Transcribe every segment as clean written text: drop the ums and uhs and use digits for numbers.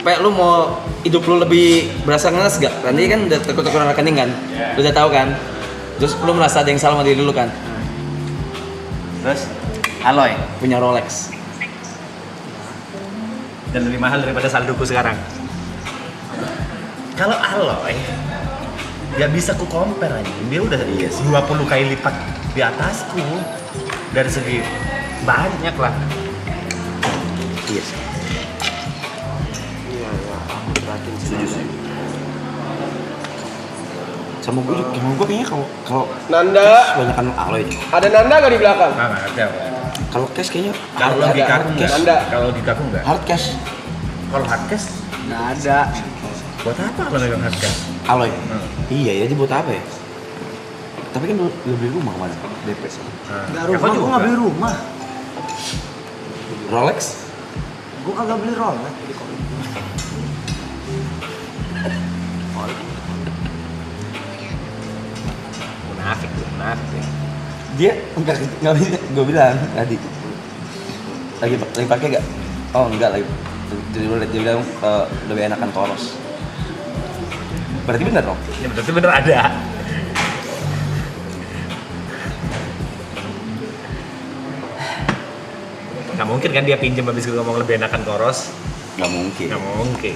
Kayak lu mau hidup lu lebih berasa ngenes gak? Nanti kan udah tekuk-tekuran rekening kan? Lu udah tahu kan? Terus lu merasa ada yang salah sama diri lu kan? Terus Aloy punya Rolex dan lebih mahal daripada saldoku sekarang. Kalau Aloy gak bisa ku compare aja. Dia udah 20 kali lipat di atasku dari segi banyak lah. Iya sih. Setuju sih. Sama gue kayaknya kalau Nanda, kebanyakan Aloy. ada Nanda gak di belakang? Nggak ada. Kalau cash kayaknya Kalau logikaku enggak. Nanda. Kalau logikaku enggak. hard cash. Kalau hard cash Nggak ada. buat apa kalau megang hard cash? Aloy. Iya ya, dia buat apa ya? Tapi kan lu beli rumah kemana? DP. Nggak rumah, gue nggak beli rumah. Rolex? Gue kagak beli Rolex. Munafik ya. Dia enggak bisa, gue bilang tadi. Lagi pakai gak? Oh enggak lagi. Dia bilang lebih enakan Toros. Berarti bener dong? Ya berarti bener ada. Nggak mungkin kan dia pinjam habis gue ngomong lebih enakan Toros. Gak mungkin. Nggak mungkin.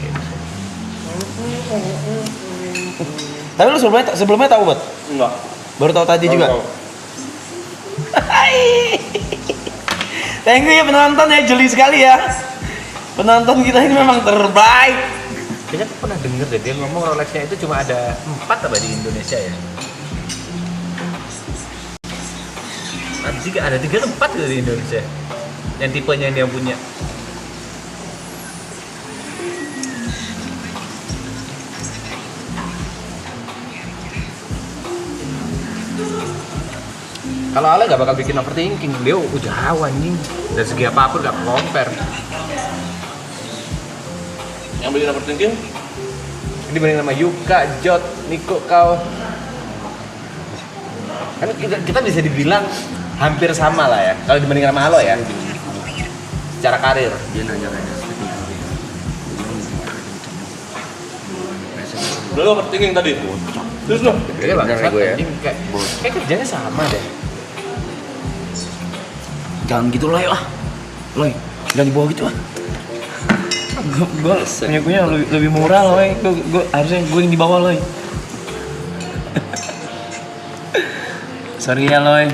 Tapi lu sebelumnya tahu buat? Enggak. Baru tahu tadi juga. Thank you ya penonton ya, jeli sekali ya. Penonton kita ini memang terbaik. Kayaknya aku pernah denger deh dia ngomong Rolexnya itu cuma ada 4 apa di Indonesia ya. Ada 3 atau 4 gitu di Indonesia. Yang tipenya dia punya. Kalau Ale gak bakal bikin overthinking, dia jauh anjing. Dari segi apapun gak compare. Yang beli overthinking? Ini dibanding sama Yuka, Jot, Niko, kau. Kan kita bisa dibilang hampir sama lah ya. Kalau dibanding sama Alo ya. Secara karir. Dia nanya Lu overthinking tadi? Terus lu? Iya lah, Bener gue ya. Kayak kerjanya sama deh. Jangan gitu Loy ah. Loy, jangan dibawa gitu ah. Gue punya lebih murah Loy. Gue harusnya gue yang dibawa Loy. Sorry ya Loy.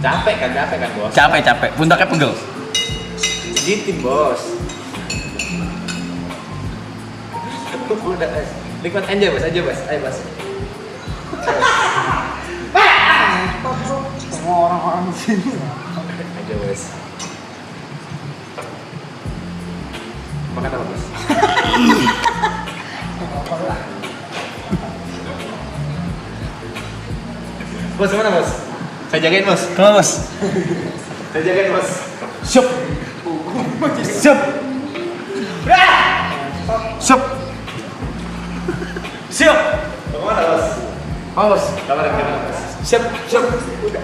Capek kan bos? Capek, pundaknya pegel. Jitim bos. Udah, nikmat aja bos, ayo bos. sama orang-orang sini. Aja bos. Makan apa bos? Bos mana bos? Saya jagain bos. Kenapa bos? Saya jagain bos. Siap. Siap. Siap. Siap. Kemana bos? Bos. Kamar yang mana bos? Siap. Udah.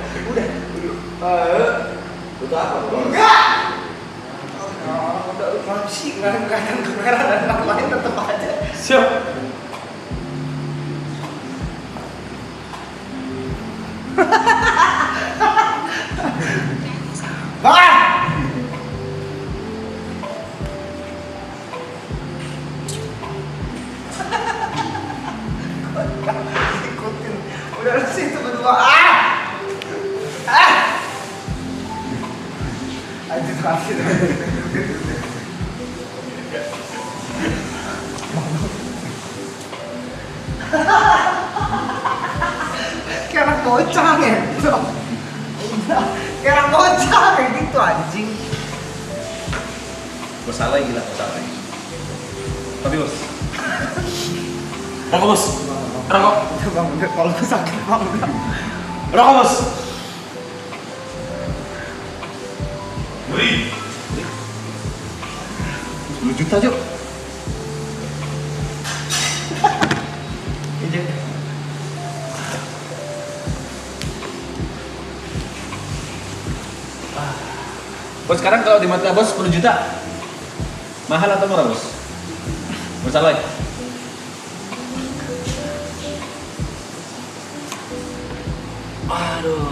Butuh apa bos? Udah lu sih nggak kamera dan orang lain tetap aja. Siap. Ikutin. Udah lu situ berdua. Lanjut terakhir. Kayak anak bocah ya. Kayak anak bocah kayak gitu anjing. Bos salah gila, bos salah. Tapi bos. Rokok bos. Rokok. Bang, udah kalau gue sakit bang udah. Rokok bos. Beri. 10 juta Jok. Bos sekarang kalau di mata bos 10 juta mahal atau murah bos? Bos Aloy. Aduh.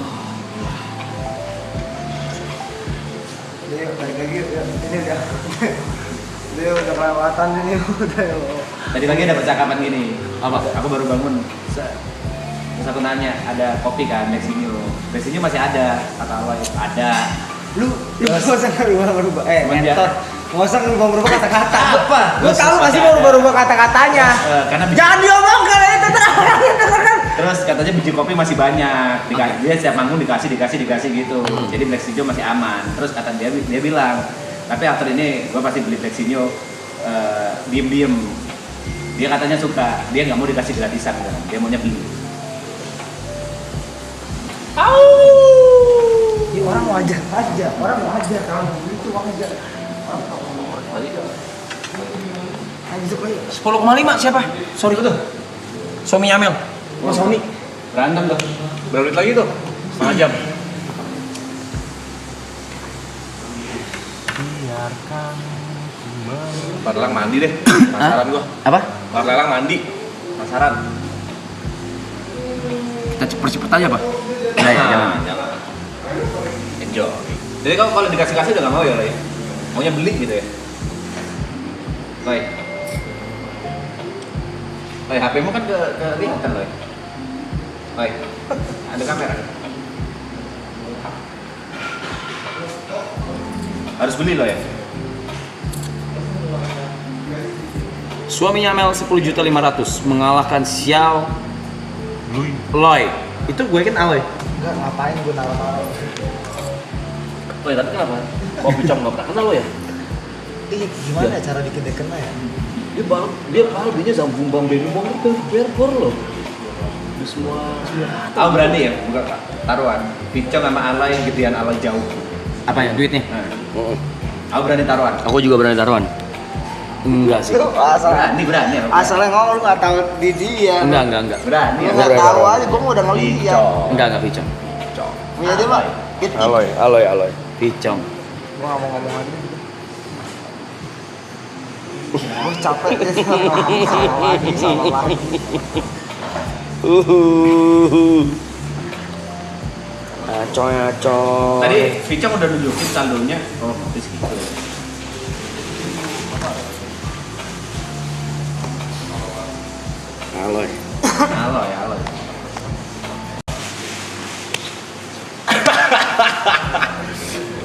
Dia balik lagi ya. Ini udah dia udah kelewatan ini udah. Tadi pagi ada percakapan gini. Apa? Aku baru bangun. Terus aku nanya, ada kopi kan, Lexinio. Lexinio masih ada, kata Aloy. Ada. Lu nggak usah ngerubah Cuman dia- ngentot. Nggak usah ngerubah kata-kata. Apa? Lu tahu nggak sih mau rubah kata-katanya? Karena Jangan diomongkan itu terang. terus katanya biji kopi masih banyak. Dia setiap manggung dikasih gitu. Jadi Lexinio masih aman. Terus kata dia bilang, tapi after ini gua pasti beli Lexinio diem-diem. Dia katanya suka, dia nggak mau dikasih gratisan kan. Dia maunya beli. Ya, orang wajar aja, orang wajar kalau begitu wajar. Ayo suka ya. 10,5 siapa? Sorry tuh. Suaminya Amel. Mas Sony. Berantem tuh. Berapa menit lagi tuh? Setengah jam. Bar lelang mandi deh. Penasaran gua. Apa? Bar lelang mandi. Penasaran. Kita cepet-cepet aja, Pak. Jangan. Enjoy. Jadi kalau dikasih-kasih udah nggak mau ya, Loy? Maunya beli gitu ya? Loy. Loy, HP-mu kan kelihatan, Loy. Loy, ada kamera. Harus beli, Loy ya? Suaminya Amel 10.500.000 mengalahkan Xiao Loy. Itu gue kan Aloy. Enggak ngapain gue naruh. Loy, tapi kenapa? Kopi Cong nggak pernah kenal lo ya? Ih, gimana cara bikin dia kena ya? Dia palbinya zambung bang baby bong itu berkor loh. Di semua. Aku berani ya buka taruhan. Picong sama Aloy yang gedean Aloy jauh. Apa ya duitnya? Nah, aku berani taruhan. Aku juga berani taruhan. Enggak sih. Lu asal Berani aku. asalnya ngomong lu nggak tahu di dia. Enggak. Berani Lu aku. nggak tahu aja, gua mau udah ngeliat. Enggak Picong. Punya dia mah. Gitu. Aloy. Picong. Gua nggak mau ngomong lagi. Gua capek deh sama lagi. Acoy. Tadi Picong udah nunjukin saldonya. Oh, di situ. Aloy. Aloy.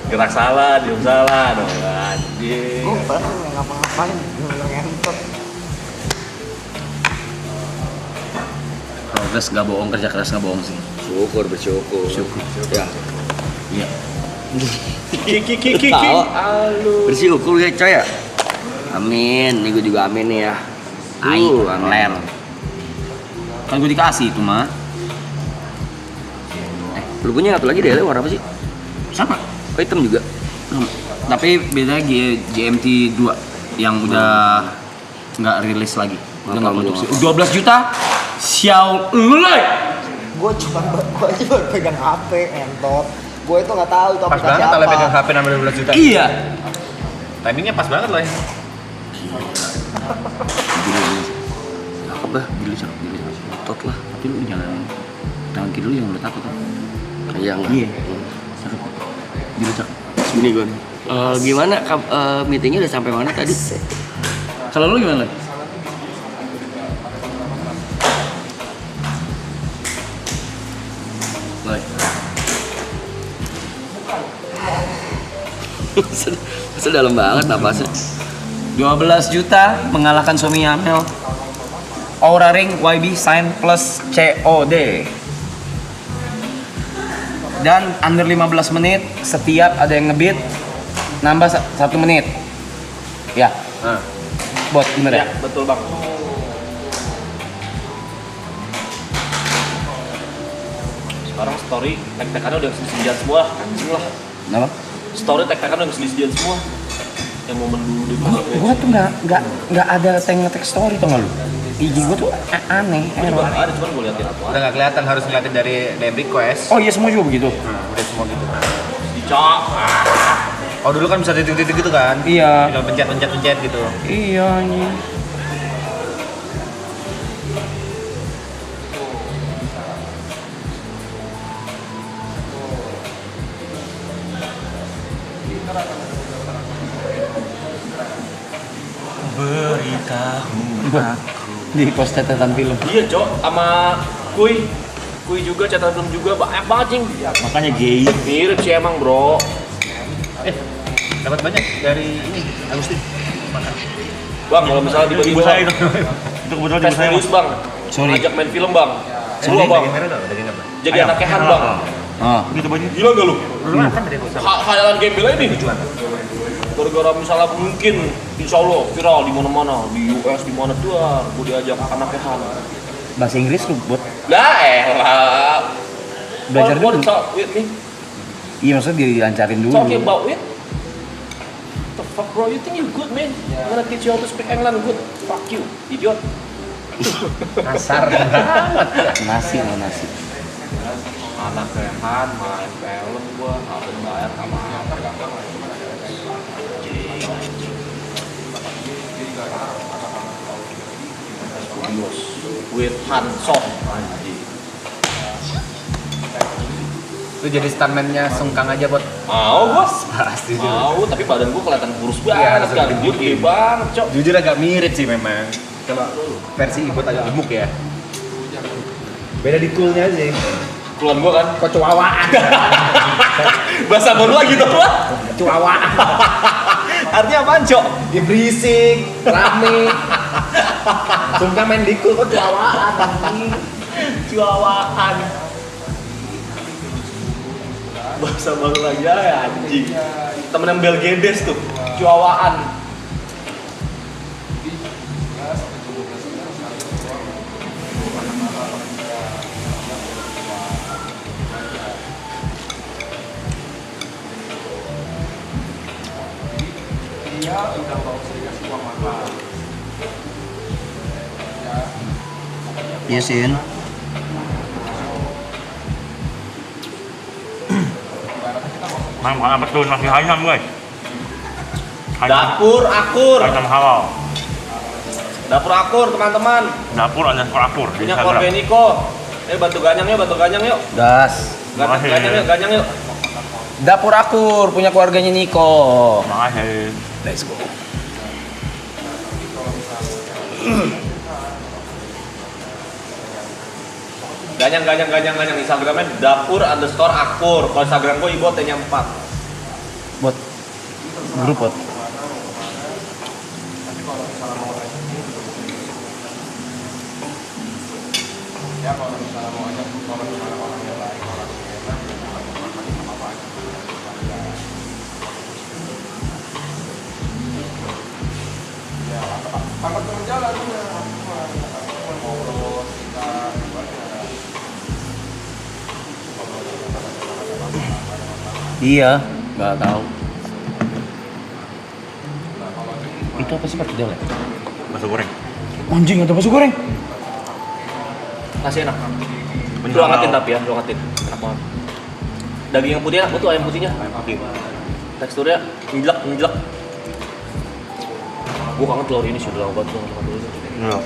Gerak salah, diem salah dong, anjing. Gua pernah nggak ngapa-ngapain, gua ngentot. Progres nggak bohong, kerja keras nggak bohong sih. Bersyukur. Ya. Iya. Kiki. Tahu. Halo. Bersyukur ya coy ya. Amin. Nih gue juga amin nih ya. Amin. Kan gue dikasih itu mah. Lu punya satu lagi deh, warna apa sih? Sama. Oh, hitam juga. Tapi beda GMT 2 yang udah nggak rilis lagi. Udah nggak produksi. 12 juta. Xiao Loy. Gua aja baru pegang HP, entot. Gua itu nggak tahu itu Pas aplikasi banget apa. kalau pegang HP 16 juta. Iya. Timingnya pas banget loh. Cakep dah, gila cakep. Tot lah, tapi lu jangan tangan kiri lu yang udah takut kan? Kayak enggak. Iya. Cakep. Gila cakep. Sini gue. Gimana meetingnya udah sampai mana tadi? Kalau lu gimana? Loy. Masa dalam banget napasnya. 12 juta mengalahkan suami Amel. Aura Ring YB Sign plus COD. Dan under 15 menit setiap ada yang ngebeat nambah 1 menit. Ya. Bot bener ya? Betul bang. Sekarang story tag-tagannya udah disediakan semua. Anjing lah. Kenapa? Story tag-tagannya udah disediakan semua. Yang momen dulu di Gua tuh nggak ada tag story tuh nggak lu? IG gua tuh aneh, error. ada, cuman gue liatin apa. Udah nggak kelihatan, harus ngeliatin dari DM request. Oh iya semua juga begitu. Udah semua gitu. Dicok. Oh dulu kan bisa titik-titik gitu kan? Iya. Tinggal pencet gitu. Iya anjing. Beritahu aku. Di pos catatan film. Iya cok, sama Kuy juga catatan film juga banyak banget cing. Makanya gay. Mirip sih emang bro. Dapat banyak dari ini Agustin. Bang kalau misalnya Ibu tiba-tiba saya itu. Itu kebetulan ibu Fast saya. Furious bang, Sorry. ngajak main film bang. Gua bang, Daging merah enggak? Daging apa? jadi anaknya Han bang. Ah. Gitu banyak. Gila gak lu? Lu makan dari aku sama. Khayalan gembel ini. Tujuan. Gara-gara misalnya mungkin insya Allah viral di mana-mana, di US di mana tuh, gue diajak anaknya Han. Bahasa Inggris lu buat Lah lah. belajar dulu. Talk with me. Iya maksudnya dilancarin dulu. Talking about it. The fuck bro, you think you good man? I'm gonna teach you how to speak England good. Fuck you, idiot. Kasar banget. Nasi mau nasi. Anaknya Han main film gua, harus bayar sama Studios with Han Song anjing. Lu jadi stuntman-nya Sungkang aja, Bot. Mau bos? Pasti juga. Mau, tapi badan gua kelihatan kurus Iya, banget harus kan. lebih Dia gede banget, cok. Jujur agak mirip sih memang. Coba versi Ibot agak gemuk ya. Beda di coolnya sih. Keluhan gua kan. Kecuawaan. Bahasa baru lagi tuh, Pak. Kecuawaan. Artinya apaan, cok? Dia berisik, rame. Sungkang main di cool kok kecuawaan. Cuawaan. Bahasa baru lagi ya anjing. Temen yang Belgedes tuh, cuawaan. Iya Sin. Mang apa tuh nasi ayam guys? Dapur akur. Ayam halal. Dapur akur, teman-teman. Dapur underscore akur di Punya Instagram. keluarga Niko. Bantu ganyang yuk, bantu ganyang yuk. Gas. Makasih. Ganyang yuk. Dapur akur punya keluarganya Niko. Makasih. Let's go. Ganyang. Instagramnya dapur underscore akur. Kalau Instagram gue ibotnya 4. Buat grup buat. Iya, nggak tahu. Itu apa sih Pak Kidal ya? Bakso goreng. Anjing ada bakso goreng. Masih enak. Punya Lu angkatin halal. tapi ya, lu angkatin. Enak banget. Daging yang putih enak betul, ayam putihnya. Oke. Teksturnya njelek. Gua kangen telur ini sih, udah lama banget gua nggak makan telur ini. Iya.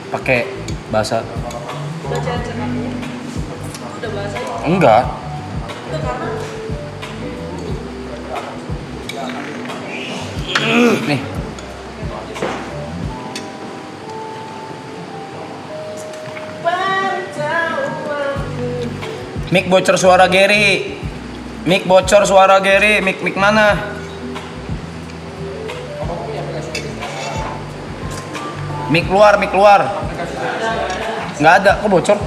Pakai bahasa. Baca ceramahnya udah bahasa Enggak. itu karena Nih. Mic bocor suara Gary. Mic bocor suara Gary. Mic mana? Mic keluar. Nggak ada, kok bocor?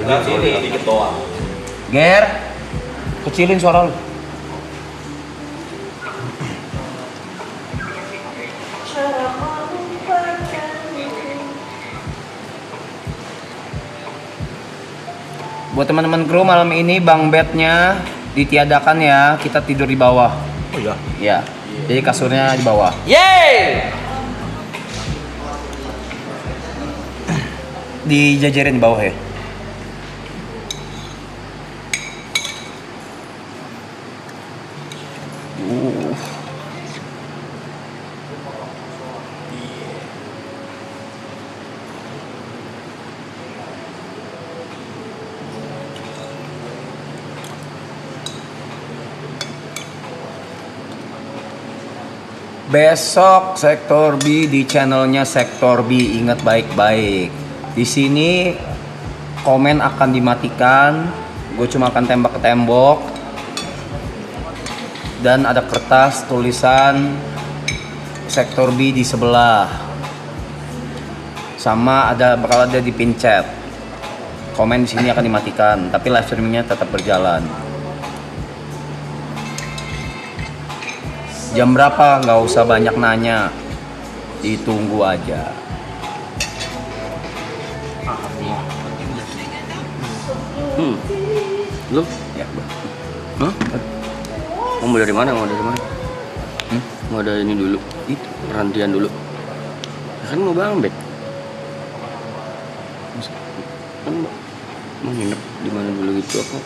Nah, sini dikit doang. Ger, kecilin suara lu. Buat teman-teman kru malam ini bang bednya ditiadakan ya, kita tidur di bawah. Oh iya. Ya, jadi kasurnya di bawah. Yeay! Dijajarin di bawah ya. Besok Sektor B di channelnya Sektor B, ingat baik-baik. Di sini komen akan dimatikan. Gue cuma akan tembak ke tembok. Dan ada kertas tulisan Sektor B di sebelah. Sama bakal ada di pin chat. Komen di sini akan dimatikan, tapi live streamingnya tetap berjalan. Jam berapa? Nggak usah banyak nanya, ditunggu aja. Lu? Ya, Hah? Mau dari mana? Mau dari mana? Mau ada ini dulu. itu. Perhentian dulu. Kan mau Bang Bet. Kan mau nginep di mana dulu gitu apa?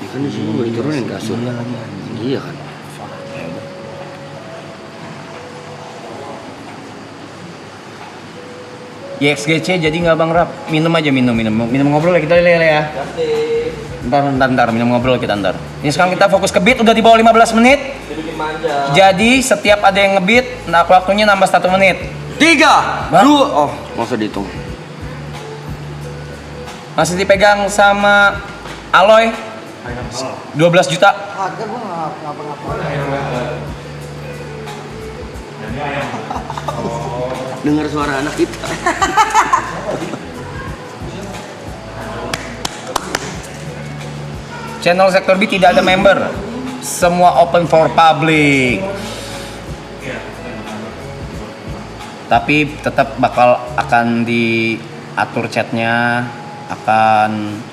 Ya kan di sini mau diturunin kasur. Iya lagi anjing. Iya kan. YXGC jadi nggak Bang Rap? Minum aja, minum ngobrol ya kita lele ya. Ntar minum ngobrol kita ntar. Ini sekarang kita fokus ke beat, udah di bawah 15 menit. Jadi setiap ada yang ngebeat, nah waktunya nambah 1 menit. 3, 2, oh, nggak usah dihitung. Masih dipegang sama Aloy 12 juta. Harga gue nggak ngapa-ngapa. Dengar suara anak kita. Channel Sektor B tidak ada member. Semua open for public. Tapi tetap akan diatur chatnya, akan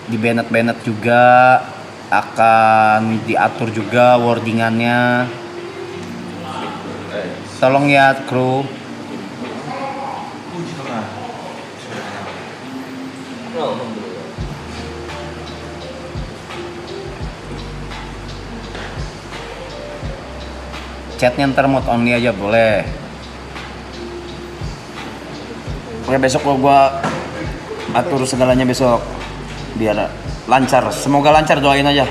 di banned juga, akan diatur juga wordingannya. Tolong ya kru. Chatnya ntar mode only aja boleh. Oke, besok gua atur segalanya besok biar lancar. Semoga lancar, doain aja.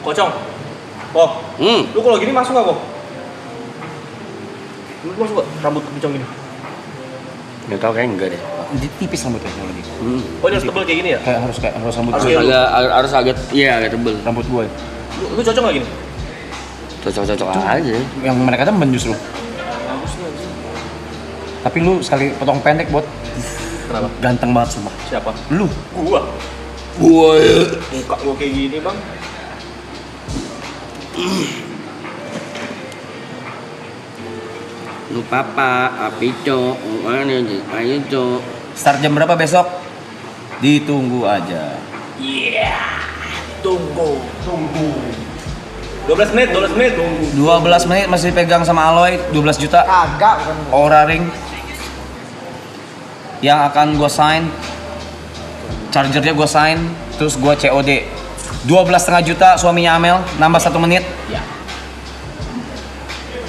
Kocong. Oh, lu kalau gini masuk nggak kok? Lu masuk nggak? Rambut kencang gini. Nggak tahu, kayak enggak deh. Tipis rambutnya lagi. Oh ini harus tebel kayak gini ya? Kayak harus rambut Harus gue. kayak Harus agak, iya agak tebel. Rambut gue. Lu cocok nggak gini? Cocok-cocok aja. Yang mereka temen justru. Tapi lu sekali potong pendek buat Kenapa? ganteng banget sumpah. Siapa? Lu. Gua. Woi. Muka gua kayak gini bang. Lu papa, api cok, mana ayo cok. Start jam berapa besok? Ditunggu aja. Tunggu. 12 menit. 12 menit masih dipegang sama Aloy 12 juta. Kagak bukan. Aura Ring yang akan gue sign, chargernya gue sign, terus gue COD 12,5 juta suaminya Amel, nambah 1 menit. Ya.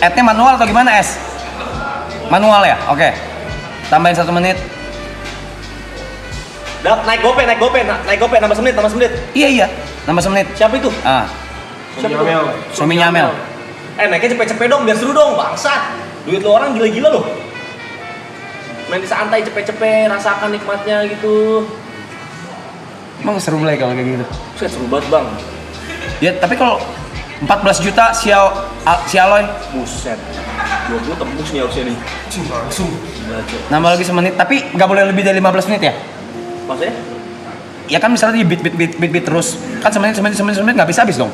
Ad-nya manual atau gimana Es? Manual ya? Oke. Tambahin 1 menit. Naik gope nambah semenit. Iya, nambah 1 menit. Siapa itu? Ah, Siapa itu? suaminya Amel. Naiknya cepet-cepet dong, biar seru dong, bangsat. Duit lo orang gila-gila loh. Main di santai cepet-cepet, rasakan nikmatnya gitu. Emang seru mulai kalau kayak gitu. Set seru banget bang. Ya, tapi kalau 14 juta si Aloy Buset. 20 tembus nih harusnya nih. Langsung. Gila, Cok. nambah lagi 1 menit, tapi nggak boleh lebih dari 15 menit ya? Maksudnya? Ya kan misalnya di beat terus, kan semenit nggak bisa habis dong.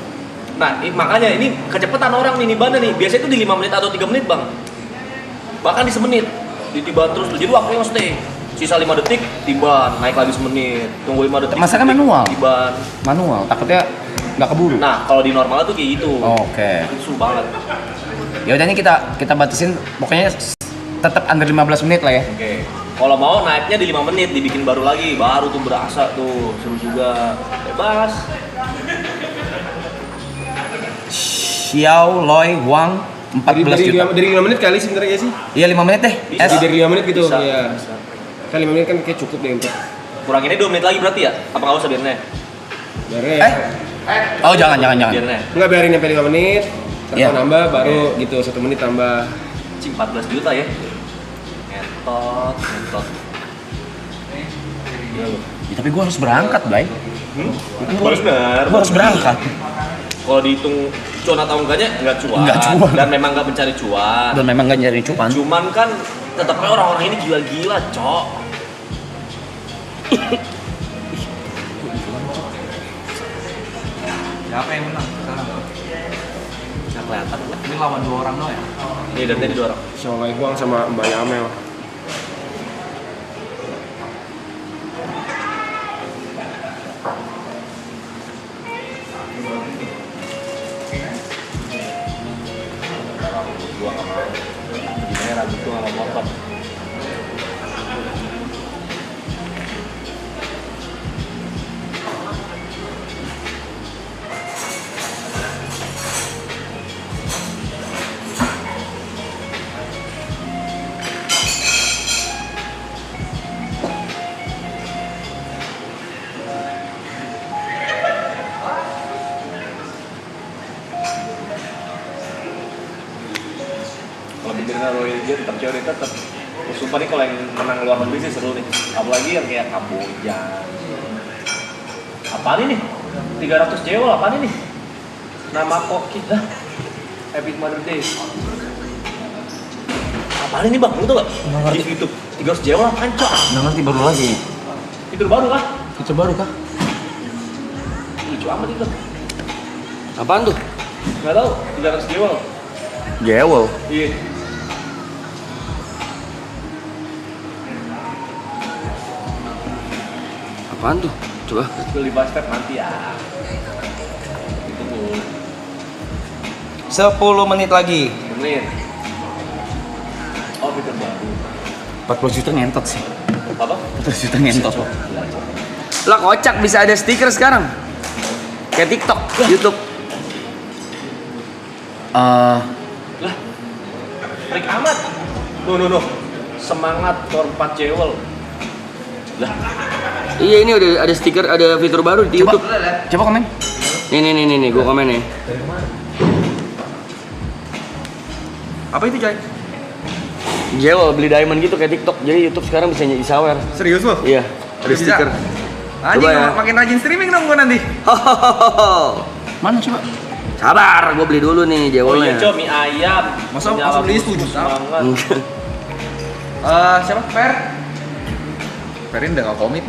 Nah, makanya ini kecepatan orang nih nibannya nih. Biasanya itu di 5 menit atau 3 menit, Bang. Bahkan di semenit. Ditiban terus. Jadi waktunya stay. Sisa 5 detik, tiban, naik lagi semenit. Tunggu 5 detik. Masa kan manual? Tiban. Manual, takutnya nggak keburu. Nah, kalau di normal tuh kayak gitu. Oke. Itu seru banget. Ya udah, ini kita batasin pokoknya tetap under 15 menit lah ya. Oke. Kalau mau naiknya di 5 menit, dibikin baru lagi. Baru tuh berasa tuh. Seru juga. Bebas. Xiao Loi Wang 14 juta. Dari 5 menit kali sebenarnya sih. Iya 5 menit deh. Bisa. Es. Dari 5 menit gitu. Bisa, Iya. bisa. Kan 5 menit kan kayak cukup deh untuk. Kuranginnya 2 menit lagi berarti ya? Apa nggak usah biarin aja? Biarin. Oh jangan. Biarin aja. Enggak, biarin sampai 5 menit. Terus Iya. nambah baru gitu 1 menit tambah. Cing 14 juta ya. Ngentot. Gila lu. Ya, tapi gue harus berangkat, Blay. Bener. Gue harus berangkat. Kalau dihitung cuan atau enggaknya enggak cuan. Enggak cuan. Dan memang enggak mencari cuan. Dan memang gak nyari cuan. Cuman kan tetapnya orang-orang ini gila-gila, Cok. Siapa yang menang sekarang? Enggak kelihatan. Ini lawan 2 orang doang ya? Iya, dan tadi 2 orang. Soleh Guang sama Mbak Yamel. Gua enggak mau. Gimana rambut gua enggak mau potong. Kalau bikinnya Royal dia tetap cewek tetap. Sumpah nih kalau yang menang luar negeri sih seru nih. Apalagi yang kayak Kamboja. Apaan ini? 300 jewel apaan ini? Nama kok kita Epic Mother Day. Apaan ini bang? Lu tau gak? Di YouTube 300 jewel apaan cok? Nggak ngerti baru lagi. Fitur baru kah? Fitur baru kah? Lucu amat itu. Apaan tuh? Gak tau, 300 jewel. Jewel. Iya. Apaan tuh? Coba. Beli basket nanti ya. Ditunggu 10 menit lagi. menit. Oh fitur baru. 40 juta ngentot sih. Apa? 40 juta ngentot. Lah kocak bisa ada stiker sekarang. Kayak TikTok, YouTube. Lah, freak amat. No. Semangat korpat jewel. Lah, Iya ini udah ada stiker, ada fitur baru di YouTube. Coba komen. Nih, gua komen nih. Apa itu, Jay? Jewel beli diamond gitu kayak TikTok. Jadi YouTube sekarang bisa nyari sawer. Serius lo? Iya, ada Bisa? stiker. Anjing, Coba ya. makin rajin streaming dong gua nanti. Mana coba? Sabar, gua beli dulu nih oh iya jewelnya. cok, mie ayam. Masa Menyala beli bus, 10 juta? semangat. Siapa? Fer? Ferin udah gak komit.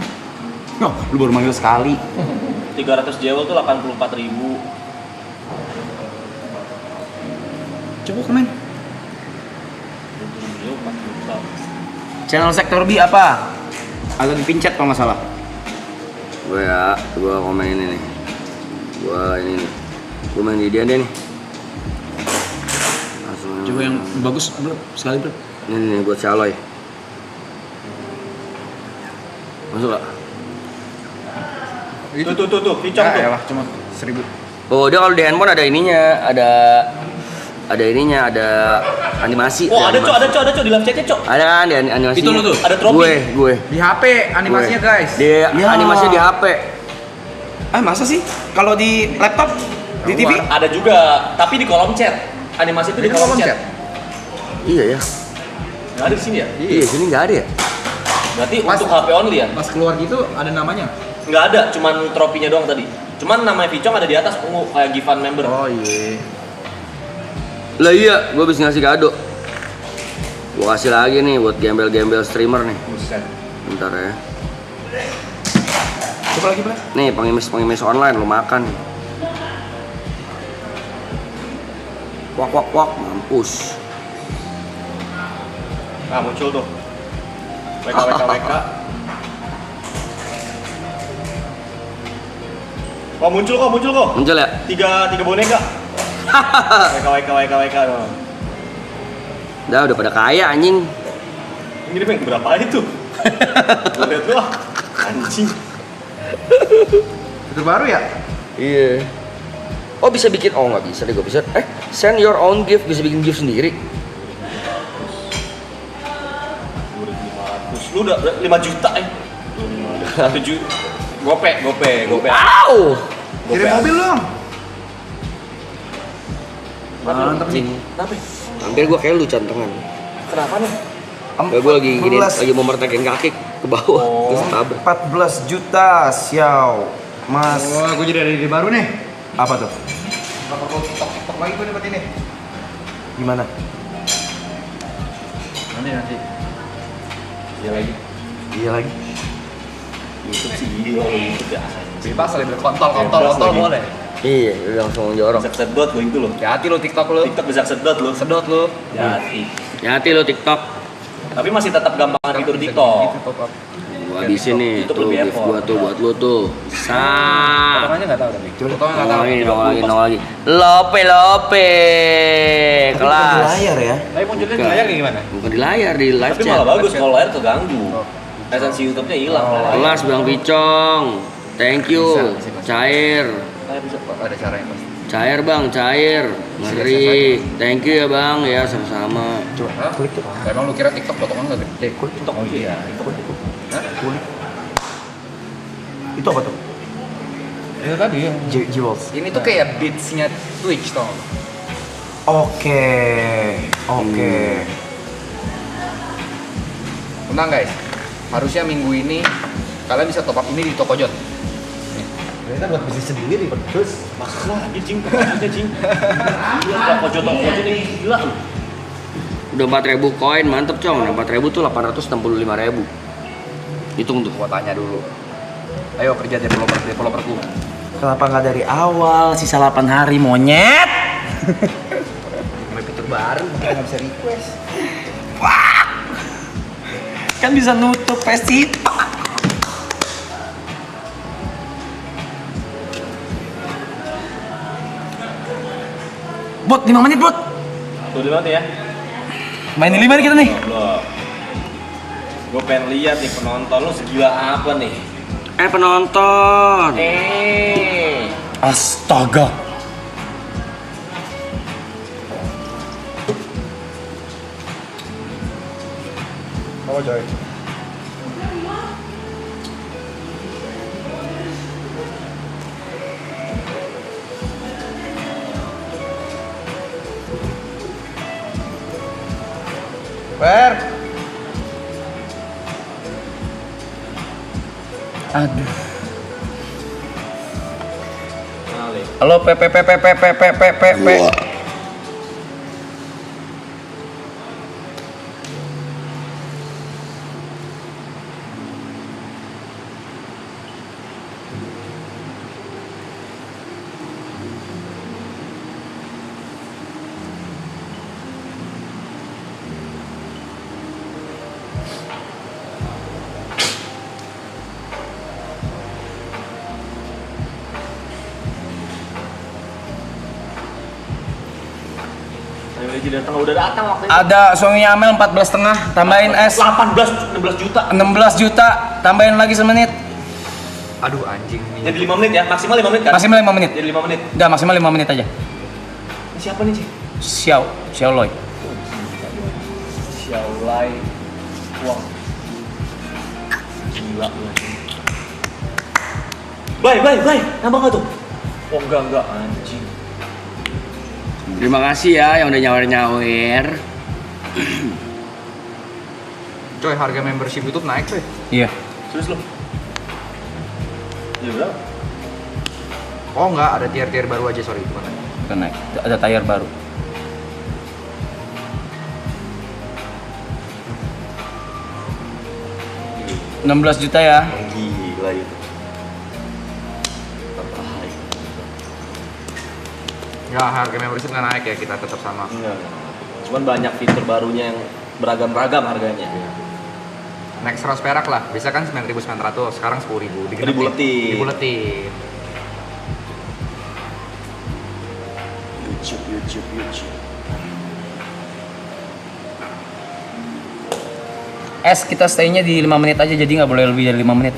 Oh, lu baru manggil sekali. 300 jewel tuh 84.000. Coba komen. 4 juta. Channel sektor B apa? Agak dipincet kalau nggak salah. Gua komen ini nih. Gua main di dia deh nih. Langsung. Coba yang bagus bro, sekali bro. Ini buat Caloy. Masuk gak? Tuh, picong tuh. Ya lah, cuma 1000. Oh, dia kalau di handphone ada ininya, ada animasi. Oh, ada animasi. cok di live chatnya cok. Ada kan di animasinya. Itu lu tuh? Ada trofi. Gue. Di HP animasinya Gue. guys. Di Ya. animasinya di HP. Masa sih? Kalau di laptop, di TV? Ada juga, tapi di kolom chat. Animasi itu di kolom chat. Iya ya. Nggak ada di sini ya? Iya, sini nggak ada ya. Berarti untuk HP only ya? Pas keluar gitu ada namanya. Nggak ada, cuman tropinya doang tadi. Cuman namanya Vicong ada di atas ungu kayak Givan member. Oh iya. Lah iya, gue bisa ngasih kado. Gue kasih lagi nih buat gembel-gembel streamer nih. Buset. Bentar ya. Coba lagi bro. Nih pengemis online lo makan. Wak, mampus. Nah muncul tuh. WK. Muncul kok. Muncul ya? Tiga boneka. WK dong. Udah pada kaya anjing. Ini pengen berapa itu? Gue liat tuh, anjing. Itu baru ya? Iya. Oh bisa bikin, oh nggak bisa deh, gue bisa. Send your own gift, bisa bikin gift sendiri. 2.500. Lu udah 5 juta ya? 7 gope. Au! Kirim mobil dong. Mantap sih. Kenapa? Hampir gua kayak lu cantengan. Kenapa nih? Gue lagi gini, 14. lagi mau meretakin kaki ke bawah, terus tabrak. 14 juta, siau. Mas. Oh, gue jadi ada ide baru nih. Apa tuh? Bakal gue TikTok lagi gue dapat ini. Gimana? Nanti. Iya lagi. Iya lagi. YouTube sih gila loh, YouTube ya. Bebas lah, kontol boleh. Iya, udah langsung jorok. Bisa sedot lo itu lo. Hati lo TikTok lo. TikTok bisa sedot lo. Sedot lo. Jadi. Hati lo TikTok. Tapi masih tetap gampangan fitur TikTok. Gua habisin nih, Itu tuh lebih gift effort. gua tuh buat lu tuh. Sap. Potongannya nggak tahu tapi. Potongannya nggak tahu. Nongol lagi. Lope. Tapi bukan di Kelas. layar ya. Tapi munculnya di layar kayak gimana? Bukan di layar, di live Tapi chat. malah bagus kalau layar keganggu. Esensi YouTube-nya hilang. Kelas Bang Picong. Thank you. Bisa. Cair. Layar bisa Pak. Ada caranya pasti. Cair Bang, cair. Ngeri. Thank you ya Bang, ya sama-sama. Hah? Emang lu kira TikTok potongan nggak gede? TikTok oh iya. Itu apa tuh? Itu tadi yang Jewels. ini tuh kayak beats-nya Twitch tau. Oke. Tenang guys, harusnya minggu ini kalian bisa top up ini di Tokojot. Kita buat bisnis sendiri, terus. Masuk lagi cing, maksudnya cing. Gila, Tokojot nih gila lu. Udah 4.000 koin, mantep Cong. 4.000 tuh 865.000. Hitung tuh. Gua tanya dulu. Ayo kerja developerku. Kenapa nggak dari awal? Sisa 8 hari monyet. Main fitur baru, makanya nggak bisa request. Kan bisa nutup pasti. Bot, 5 menit bot. Tuh di mana ya? Main 5 nih kita nih. Gue pengen lihat nih penonton lu segila apa nih. Penonton. Astaga. Oh coy. Wer. Aduh. Kali. Halo P. Udah datang waktu itu. Ada suaminya Amel 14,5, tambahin es 16 juta. 16 juta, tambahin lagi semenit. Aduh anjing nih. Jadi 5 menit ya, maksimal 5 menit kan? Maksimal 5 menit. Jadi 5 menit. Udah maksimal 5 menit aja. Ini siapa nih, Ci? Xiao Loy. Xiaolai. Wah. Gila lu. Bye. Nambah nggak tuh? Oh enggak anjing. Terima kasih ya yang udah nyawer-nyawer. Coy, harga membership YouTube naik coy. Iya. Serius lu? Ya berapa? Oh enggak, ada tier-tier baru aja, sorry bukan naik. Udah naik. Ada tayar baru. $16 juta ya. Gila itu. Terbaik. Ya harga membership nggak naik ya, kita tetap sama. Enggak. Cuman banyak fitur barunya yang beragam-ragam harganya. Next 100 perak lah, bisa kan 9.900, sekarang 10.000. Dibuletin. Dibuletin. YouTube. Es kita stay-nya di 5 menit aja, jadi nggak boleh lebih dari 5 menit.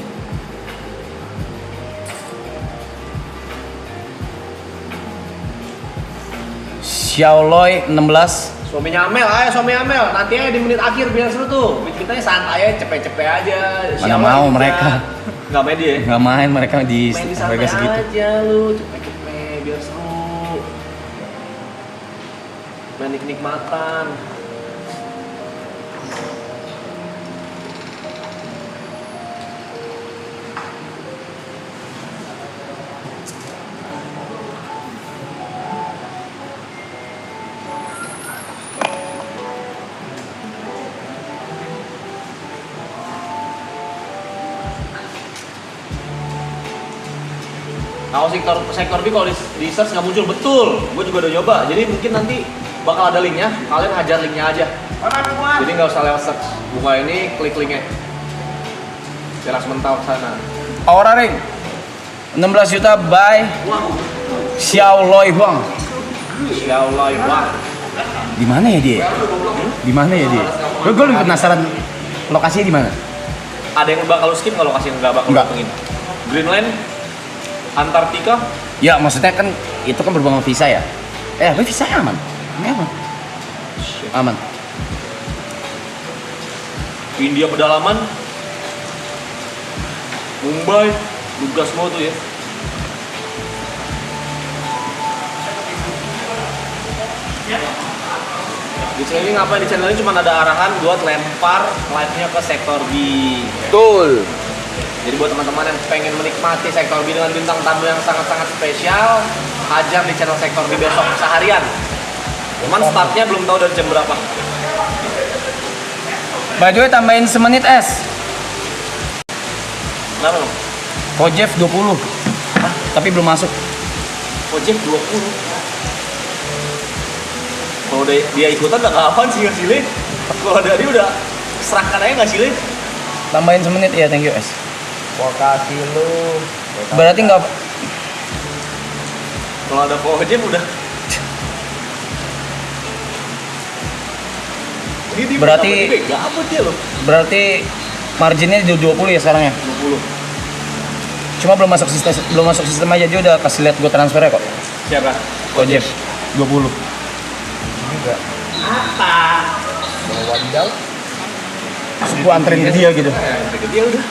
Xiaoloy 16. Suaminya Amel, suami Amel. Nanti aja di menit akhir biar seru tuh. Kitanya santai aja, cepet-cepet aja. Mana Xiaolai mau juga. mereka. Nggak main dia. Nggak main mereka di Main di harga santai segitu. aja lu, cepet-cepet biar seru. Main nikmatan. Kalau sektor B kalau di search nggak muncul, betul. Gue juga udah nyoba. Jadi mungkin nanti bakal ada linknya. Kalian hajar linknya aja. Jadi nggak usah lewat search. Buka ini, klik linknya. Biar langsung mental ke sana. Aura Ring 16 juta by Xiao Loi Huang. Insyaallah ya, Bang. Di mana ya dia? Di mana ya dia? Gue lebih penasaran lokasinya di mana? Ada yang bakal lu skip nggak lokasi yang nggak bakal Nggak. lu datengin? Greenland, Antartika, Ya maksudnya kan itu kan berhubungan visa ya. Tapi visa aman. Ini aman. Aman. India pedalaman, Mumbai, tugas semua tuh ya. Di channel ini ngapain? Di channel ini cuma ada arahan buat lempar live-nya ke sektor B. Betul. Jadi buat teman-teman yang pengen menikmati sektor B dengan bintang tamu yang sangat-sangat spesial, hajar di channel sektor B besok seharian. Cuman startnya belum tahu dari jam berapa. By the way tambahin semenit es. Kenapa lo? Kojev 20. Tapi belum masuk. Ojek 20. Kalau dia ikutan udah kapan sih ngasilin? Kalau dari udah serahkan aja ngasilin. Tambahin semenit ya, thank you es. Makasih lu. Berarti nggak Kalau ada Ojek udah. Berarti- gabut dia loh. berarti marginnya di 20 ya sekarang ya. 20. Cuma belum masuk sistem aja, dia udah kasih lihat gue transfer ya kok. Siapa? Kojev 20. Juga. Apa? Bawa wadidaw. Terus gue anterin ke dia gitu. Ke dia udah.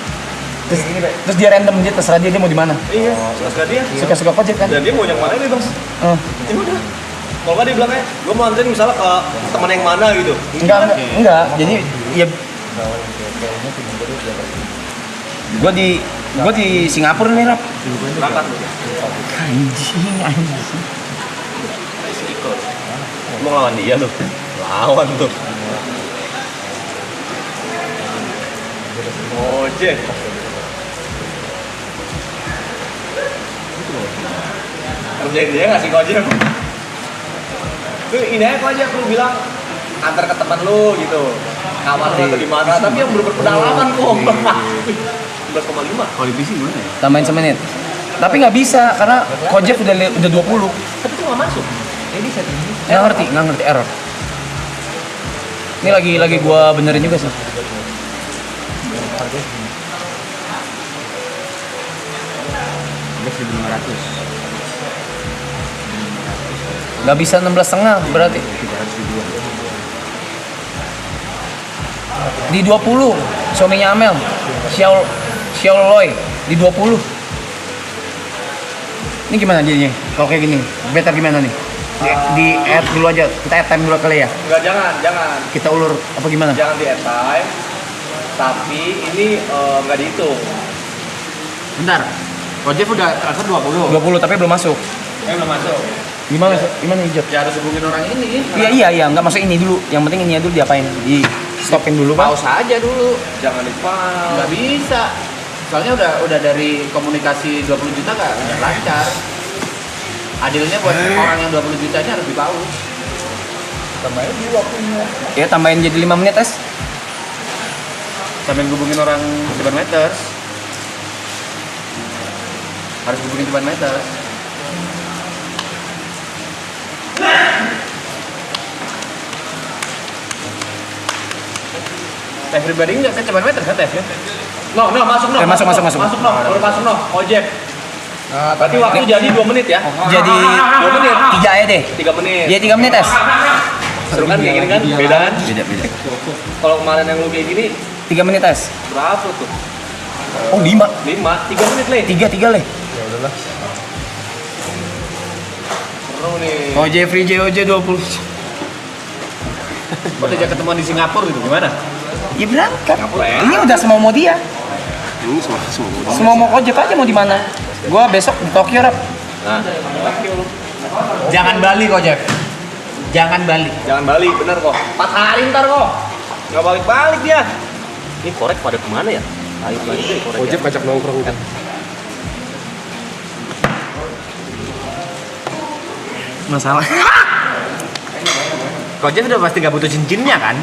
Terus dia random, dia terserah dia mau di mana. Iya, suka dia. Suka-suka Kojev kan. Dan dia mau yang mana nih bang? Eh, Ya udah. Kalau nggak dia bilangnya, gue mau anterin misalnya ke teman yang mana gitu. enggak. Jadi ya gue di Singapura nih, Rap. Berangkat lu. Anjing. Mau lawan dia lu? Lawan tuh. Ojek. Kerjain dia nggak sih Ojek? Lu ini aja Ojek, lu bilang antar ke teman lu gitu. Kawan lu atau di mana? Tapi yang berpedalaman kok. 11,5. Kalau di PC gimana ya? Tambahin semenit. Tapi nggak bisa karena Kojev udah 20. Tapi itu nggak masuk. Nggak ngerti error. Ini lagi gua benerin juga sih. Nggak bisa 16,5 berarti. Di 20 suaminya Amel, Xiao Loi di 20. Ini gimana jadinya? Kalau kayak gini, better gimana nih? Di add dulu aja, kita add time dulu kali ya. Enggak, jangan. Kita ulur apa gimana? Jangan di add time. Tapi ini nggak dihitung. Bentar. Kojev udah transfer 20. 20 tapi belum masuk. Belum masuk. Gimana hijab? Ya harus hubungin orang ini. Iya, nggak masuk ini dulu. Yang penting ini dulu diapain? Di stopin dulu, Bang. Pause aja dulu. Jangan di pause. Nggak bisa. Soalnya udah dari komunikasi 20 juta kan udah lancar. Adilnya buat orang yang 20 juta ini harus dipaus. Tambahin dulu waktunya. Ya tambahin jadi 5 menit es. Sambil hubungin orang Cybermeters. Harus hubungin Cybermeters. Tes pribadi nggak ke Cybermeters kan tesnya? No, masuk no. Masuk. Masuk no. Baru masuk no. Ojek. Nah, Berarti waktu jadi 2 menit ya. Jadi 2 menit. 3 aja deh. 3 menit. Iya 3 menit es. Seru kan kayak gini kan? Beda kan? Beda. Kalau kemarin yang lu kayak gini 3 menit es. berapa tuh? Oh 5. 3 menit Le. 3 leh. Ya udahlah. Seru nih. Oh Jeffrey JOJ 20. Kok diajak ketemuan di Singapura gitu gimana? Ya berangkat. Ngapain? Ini udah semua mau dia. Ini semua Semua mau ojek aja mau di mana. Gua besok di Tokyo rap. Nah, Jangan Bali kok, Jeff. Jangan Bali. jangan balik, bener kok. 4 hari ntar kok. Nggak balik-balik dia. Ini korek pada kemana ya? Ayo lagi deh korek. Ojek ngajak nongkrong kan. Masalah. Kok Jeff udah pasti gak butuh cincinnya kan?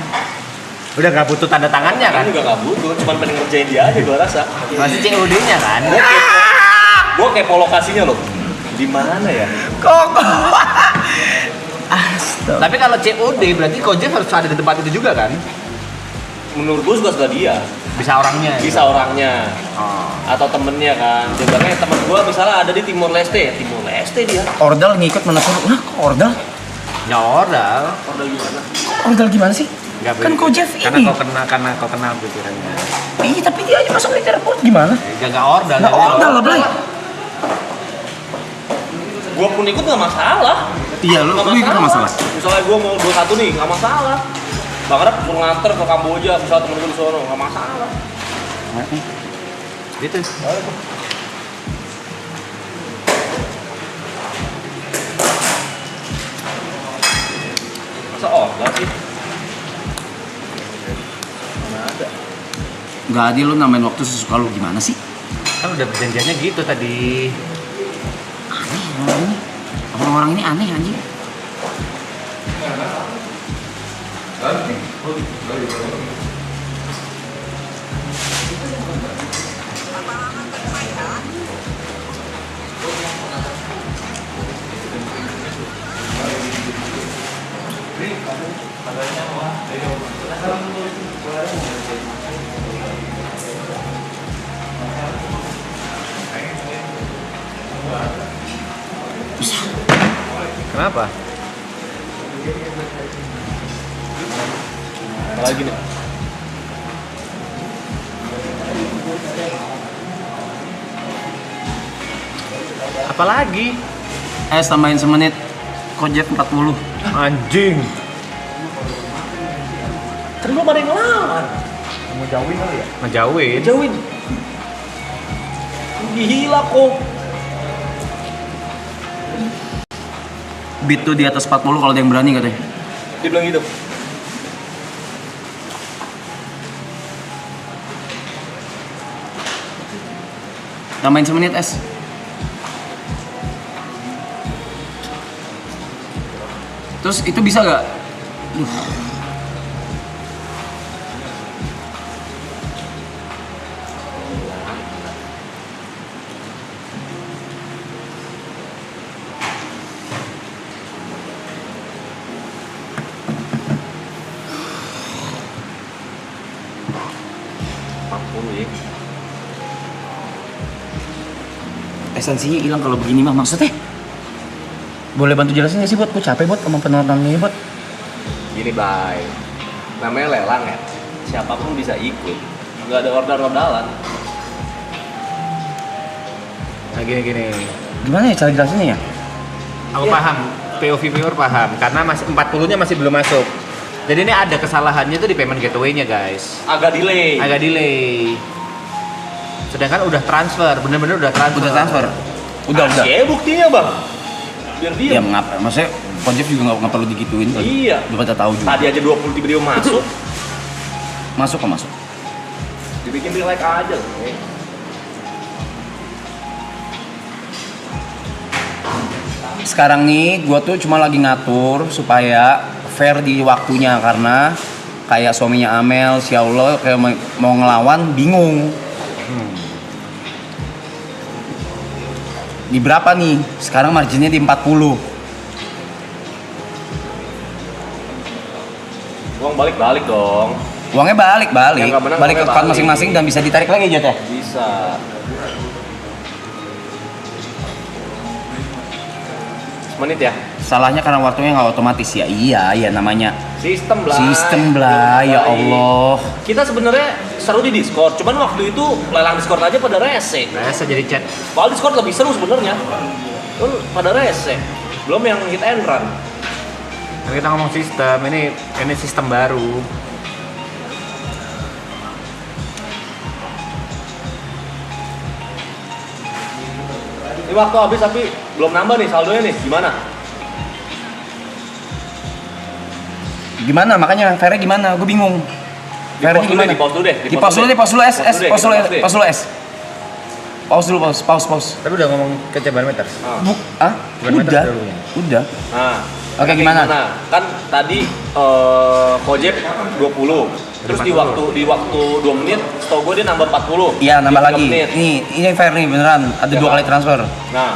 Udah gak butuh tanda tangannya kan? Kan juga nggak butuh, cuma pengen ngerjain dia aja gua rasa. Pasti COD-nya kan? Gua kepo lokasinya loh. Di mana ya? Kok. Astaga. Tapi kalau COD berarti Ko Jeff harus ada di tempat itu juga kan? Menurut gua suka dia. Bisa orangnya. Bisa orangnya. Oh. Atau temennya kan. Dia bilangnya temen gua misalnya ada di Timor Leste. Timor Leste dia. Ordal ngikut mana suruh. Nah, kok Ordal? Ya ordal. Ordal gimana? Ordal gimana sih? Kan kok Jeff Karena ini. karena kau kenal pikirannya. Iya, tapi dia aja masuk di teleport gimana? Jaga ordal. Nah, Ordal lah, Blay. Gua pun ikut nggak masalah. Iya, lu ikut nggak masalah. Misalnya gua mau 21 nih, nggak masalah. Bang Arab suruh nganter ke Kamboja, misalnya temen gua di sono, nggak masalah. Gitu. Masa ordal sih? Mana ada? Gak adil lu namain waktu sesuka lu gimana sih? Kan udah perjanjiannya gitu tadi. Aneh orang ini. Orang-orang ini aneh anjing. Kenapa? Apa lagi nih? Apalagi? Tambahin semenit. Kojek 40. Anjing. Kan belum ada yang ngelawan. Mau jauhin kali ya? Ngejauhin. Jauhin. Gila kok. Beat tuh di atas 40 kalau ada yang berani katanya. Dia bilang gitu. Tambahin semenit es. Terus itu bisa gak? Ya. Esensinya hilang kalau begini mah maksudnya. Boleh bantu jelasin gak sih buat? Gue capek buat sama penontonnya buat. Gini Bay, namanya lelang ya. Siapapun bisa ikut. Nggak ada order-ordalan. Nah gini. Gimana ya cara jelasinnya ya? Aku paham. POV viewer paham. Karena masih 40-nya masih belum masuk. Jadi ini ada kesalahannya tuh di payment gateway-nya guys. Agak delay. Agak delay. Sedangkan udah transfer, bener-bener udah transfer. Udah transfer. Udah. Ya buktinya bang. Biar dia. Ya mengapa? Maksudnya Kojek juga nggak perlu digituin kan? Iya. Udah pada tahu juga. Tadi aja 20 tiba-tiba masuk. Masuk kok masuk. Dibikin di like aja loh. Sekarang nih gue tuh cuma lagi ngatur supaya fair di waktunya karena kayak suaminya Amel, si Allah kayak mau ngelawan bingung. Di berapa nih? Sekarang marginnya di 40. Uang balik-balik dong. Uangnya balik. Yang nggak menang, Balik ke uangnya account balik. masing-masing dan bisa ditarik lagi aja teh. Bisa. Menit ya? Salahnya karena waktunya nggak otomatis ya. Iya namanya Sistem lah. Sistem lah, ya Allah. Kita sebenarnya seru di Discord, cuman waktu itu lelang Discord aja pada rese. Biasa jadi chat. Padahal Discord lebih seru sebenarnya. Kan pada rese. Belum yang hit and run. Nah, kita ngomong sistem, ini sistem baru. Ini waktu habis tapi belum nambah nih saldonya nih. Gimana? Gimana? Makanya fairnya gimana? Gue bingung. Fairnya gimana? Di pause dulu deh. Di pause dulu deh, pause dulu S, pause dulu S. Pause dulu, pause. Tapi udah ngomong ke barometer. Ah? Barometer Udah. dulu ya? Udah. Nah, Oke, gimana? Kan tadi Kojek 20. Terus di waktu 2 menit, setahu gue dia nambah 40. Iya, nambah Di 3 lagi. menit. Ini fair nih beneran. Ada Ya, 2 Pak. kali transfer. Nah,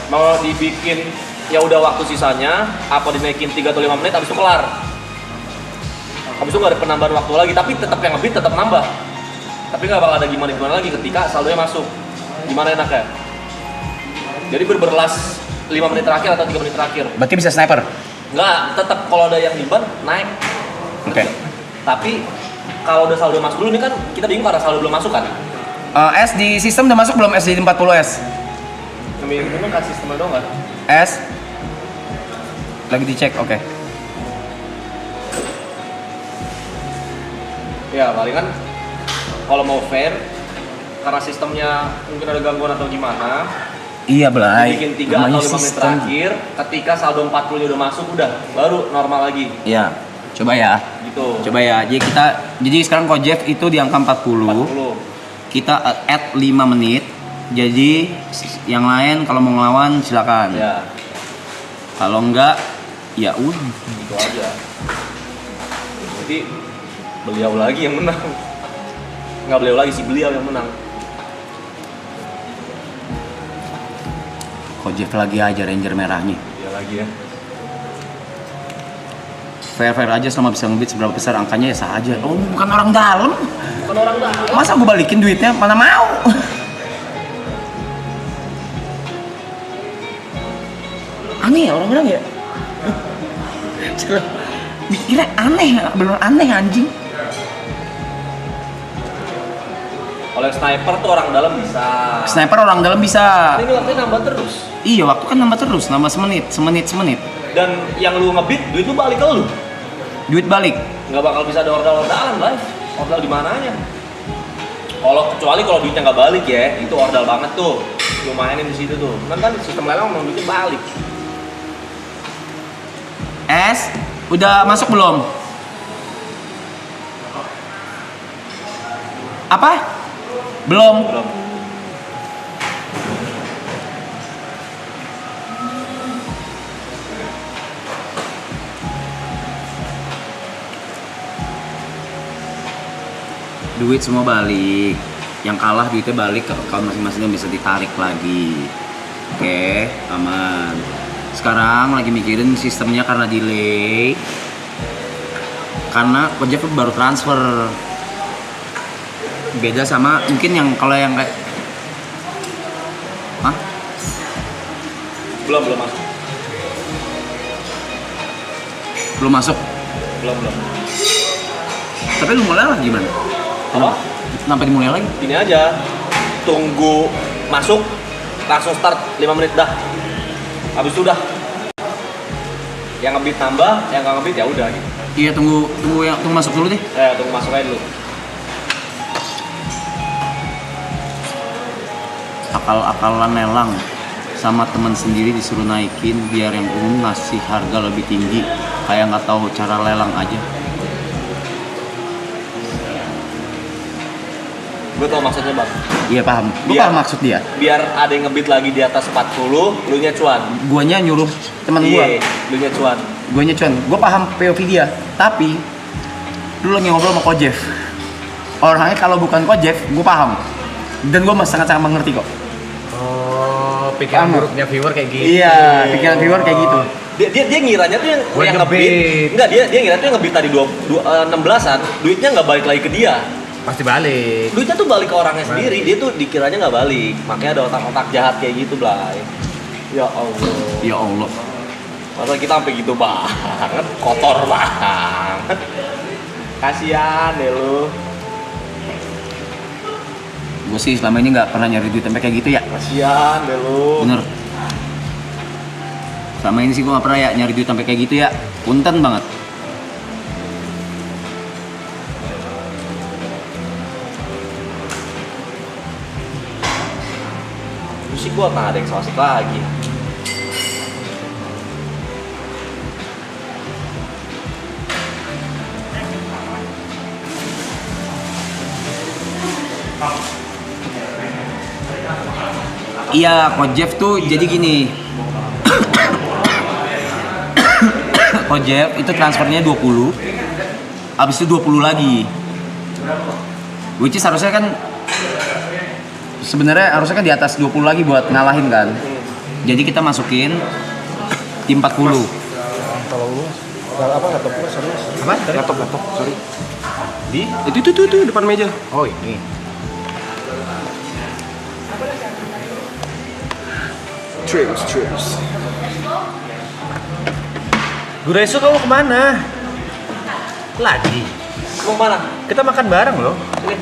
mau dibikin ya udah waktu sisanya apa dinaikin 3 atau 5 menit habis itu kelar. Habis itu nggak ada penambahan waktu lagi, tapi tetap yang ngebit tetap nambah. Tapi nggak bakal ada gimana lagi ketika saldonya masuk. Gimana enaknya? Jadi berbelas 5 menit terakhir atau 3 menit terakhir. Berarti bisa sniper. Nggak, tetap kalau ada yang diban naik. Oke. Tapi kalau udah saldo masuk dulu nih kan kita bingung karena saldo belum masuk kan. S di sistem udah masuk belum S di 40S? Memang kasih sistemnya dong nggak? S lagi dicek, oke. Ya palingan kalau mau fair karena sistemnya mungkin ada gangguan atau gimana, Iya belai. bikin 3 atau 5 menit terakhir ketika saldo 40 udah masuk udah baru normal lagi Iya. Coba ya. gitu. Coba ya. Jadi sekarang Kojek itu di angka 40. 40. Kita add 5 menit. Jadi yang lain kalau mau ngelawan silakan. Ya Kalau enggak ya udah. gitu aja. Jadi beliau lagi yang menang. Nggak beliau lagi sih, beliau yang menang. Kojek lagi aja Ranger merahnya. Dia lagi ya. Fair aja selama bisa ngebit seberapa besar angkanya ya sah aja. Oh bukan orang dalam. Bukan orang dalam. Masa gue balikin duitnya? Mana mau? Aneh ya orang-orang ya. Mikirnya aneh, bener aneh anjing. Oleh sniper tuh orang dalam bisa. Sniper orang dalam bisa. Ini waktunya nambah terus. Iya waktu kan nambah terus, nambah semenit. Dan yang lu ngebit, duit lu balik ke lu. Duit balik. Nggak bakal bisa ada ordal-ordalan live. Ordal di mananya? Kecuali kalau duitnya nggak balik ya, itu ordal banget tuh. Lu mainin di situ tuh. Kan sistem lelang mau duitnya balik. S, udah masuk belum? Apa? Belum. Belum. Duit semua balik. Yang kalah duitnya balik ke account masing-masing dan bisa ditarik lagi. Oke, aman. Sekarang lagi mikirin sistemnya karena delay. Karena Kojek tuh baru transfer. Beda sama mungkin yang kalau yang kayak Hah? Belum masuk. Belum masuk. Belum. Tapi lu mulai lagi gimana? Apa? Kenapa dimulai lagi? Ini aja. Tunggu masuk, langsung start 5 menit dah. Habis itu udah. Yang ngebit nambah, yang nggak ngebit ya udah gitu. Iya tunggu masuk dulu deh. Tunggu masuk aja dulu. Akal-akalan nelang sama teman sendiri disuruh naikin biar yang umum ngasih harga lebih tinggi, kayak nggak tahu cara lelang aja. Gue tau maksudnya bang. Iya paham. Gue Biar- paham maksud dia. Biar ada yang ngebit lagi di atas 40, lu nya cuan. Guanya nyuruh teman gua. Iya, lu nya cuan. Guanya cuan. Gue paham POV dia. Tapi dulu lagi ngobrol sama Kojek. Orangnya kalau bukan Kojek, gue paham. Dan gue sangat-sangat mengerti kok. Oh, pikiran Sama. buruknya viewer kayak gitu. Iya, pikiran viewer kayak gitu. Dia ngiranya tuh Gua yang ngebit. ngebit. Enggak, dia ngira tuh yang ngebit tadi 16-an, duitnya nggak balik lagi ke dia. Pasti balik. Duitnya tuh balik ke orangnya Balik. sendiri, dia tuh dikiranya nggak balik. Makanya ada otak-otak jahat kayak gitu, Blay. Ya Allah. Ya Allah. Masa kita sampai gitu banget, kotor banget. Kasihan deh lu. Gue sih selama ini nggak pernah nyari duit sampai kayak gitu ya. Kasihan deh lu. Bener. Selama ini sih gue nggak pernah ya nyari duit sampai kayak gitu ya. Punten banget. Terus sih gua nggak ada yang salah lagi. Iya, Coach Jeff tuh jadi gini. Coach Jeff itu transfernya 20. Habis itu 20 lagi. Which is harusnya kan sebenarnya harusnya kan di atas 20 lagi buat ngalahin kan. Jadi kita masukin tim 40. Tolong lu. Apa laptop gua serius? Apa? Laptop, sorry. Di? Itu depan meja. Oh, ini. Trips. Gureso kamu kemana? Lagi? Mau mana? Kita makan bareng loh. Ini.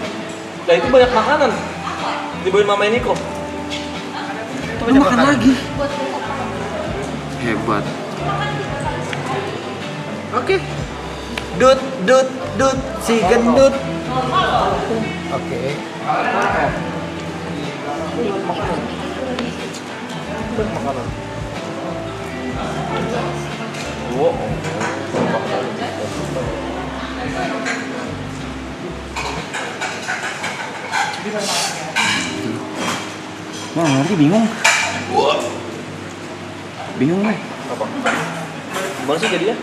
Lah itu banyak makanan. Dibawain mama ini kok. Lu makan lagi? Hebat. Oke. Dut, si gendut. Oke. Wah, ngerti bingung. Bingung nih. Apa? Gimana sih jadinya?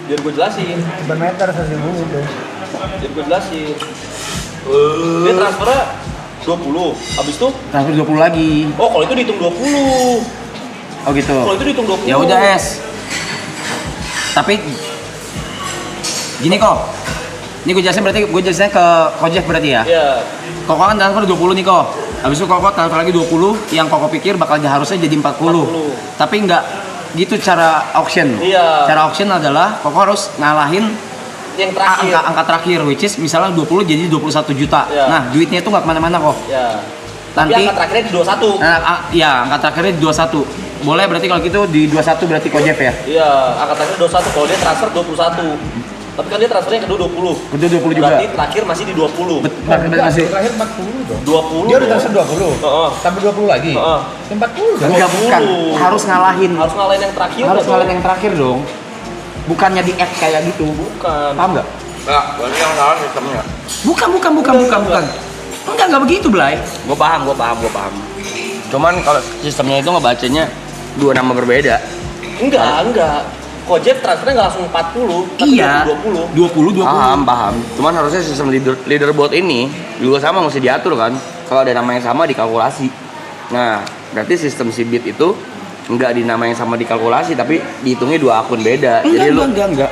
Biar gue jelasin. Bermeter sesungguhnya itu. Biar gue jelasin. Dia transfernya 20. Habis itu? Transfer 20 lagi. Oh, kalau itu dihitung 20. Oh gitu. Kalau itu dihitung 20. Ya udah es. Tapi gini kok. Ini gue jelasin ke Coach Jeff berarti ya. Iya. Koko kan transfer 20 nih kok. Habis itu Koko transfer lagi 20 yang Koko pikir bakal harusnya jadi 40. Tapi enggak gitu cara auction. Iya. Cara auction adalah Koko harus ngalahin Yang terakhir. angka terakhir which is misalnya 20 jadi 21 juta. Iya. Nah, duitnya itu nggak kemana-mana kok. Ya. Tapi Nanti angka terakhirnya di 21. ya, angka terakhirnya di 21. Boleh berarti kalau gitu di 21 berarti Coach Jeff ya. Iya, angka terakhir 21. Kalau dia transfer 21. Tapi kan dia transfernya kedua 20. Kedua 20 juga. Berarti terakhir masih di 20. Masih Terakhir 40 dong. 20. Dia udah transfer 20. Heeh. Tambah 20 lagi. Heeh. 40 dong. enggak bukan. Harus ngalahin. Harus ngalahin yang terakhir. Harus dong. ngalahin yang terakhir dong. Bukannya di add kayak gitu. Bukan. Paham nggak? Enggak, berarti yang salah sistemnya. Bukan. Enggak begitu, Blay. Gue paham. Cuman kalau sistemnya itu ngebacanya dua nama berbeda. Enggak. Kojek transfernya nggak langsung 40, tapi Iya. 20. Paham. Cuman harusnya sistem leaderboard ini juga sama mesti diatur kan. Kalau ada nama yang sama dikalkulasi. Nah, berarti sistem si bid itu nggak di nama yang sama dikalkulasi tapi dihitungnya dua akun beda. Enggak.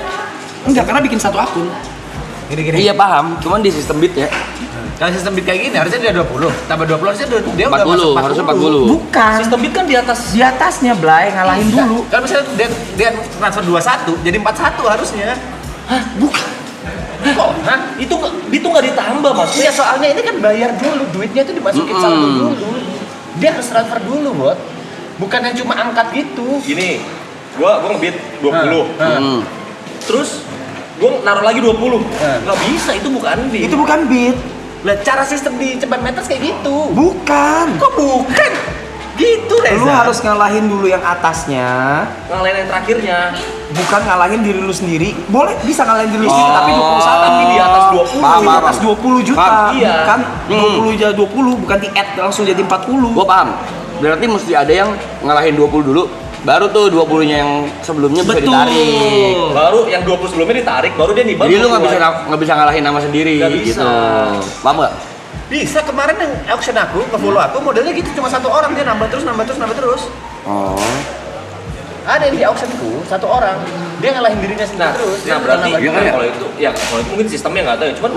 Enggak, karena bikin satu akun. Gini. Iya paham, cuman di sistem bid ya. Kalau sistem bid kayak gini harusnya dia 20. Tambah 20 harusnya dia udah 40, masuk harusnya 40. 40. Bukan. Sistem bid kan di atas. Di atasnya, Blay, ngalahin dulu. Kalau misalnya dia transfer 21 jadi 41 harusnya. Bukan. Kok? Hah? Itu nggak ditambah mas. Iya soalnya ini kan bayar dulu, duitnya itu dimasukin saldo dulu. Dia harus transfer dulu, Bot. Bukan yang cuma angkat gitu. Gini, gua ngebid 20. Terus gua naruh lagi 20. Nggak bisa, itu bukan bid. Itu bukan bid. Lah cara sistem di cepat metas kayak gitu. Bukan. Kok bukan? Gitu, Reza. Lu harus ngalahin dulu yang atasnya, ngalahin yang terakhirnya. bukan ngalahin diri lu sendiri. Boleh bisa ngalahin diri lu sendiri tapi 21 Tapi di atas 20. Di atas 20 juta. Iya. Bukan 20 jadi 20, bukan di add langsung jadi 40. Gue paham. Berarti mesti ada yang ngalahin 20 dulu, baru tuh 20-nya yang sebelumnya bisa ditarik. Baru yang 20 sebelumnya ditarik, baru dia nimbang. Jadi lu nggak bisa ngalahin nama sendiri Nggak bisa. gitu. Paham nggak? Bisa, kemarin yang auction aku, nge-follow aku, modelnya gitu cuma satu orang, dia nambah terus. Oh. Ada yang di auctionku, satu orang, dia ngalahin dirinya sendiri terus. Dia Nah berarti bukan nambah ya, juga. kalau itu mungkin sistemnya nggak tahu ya. Cuman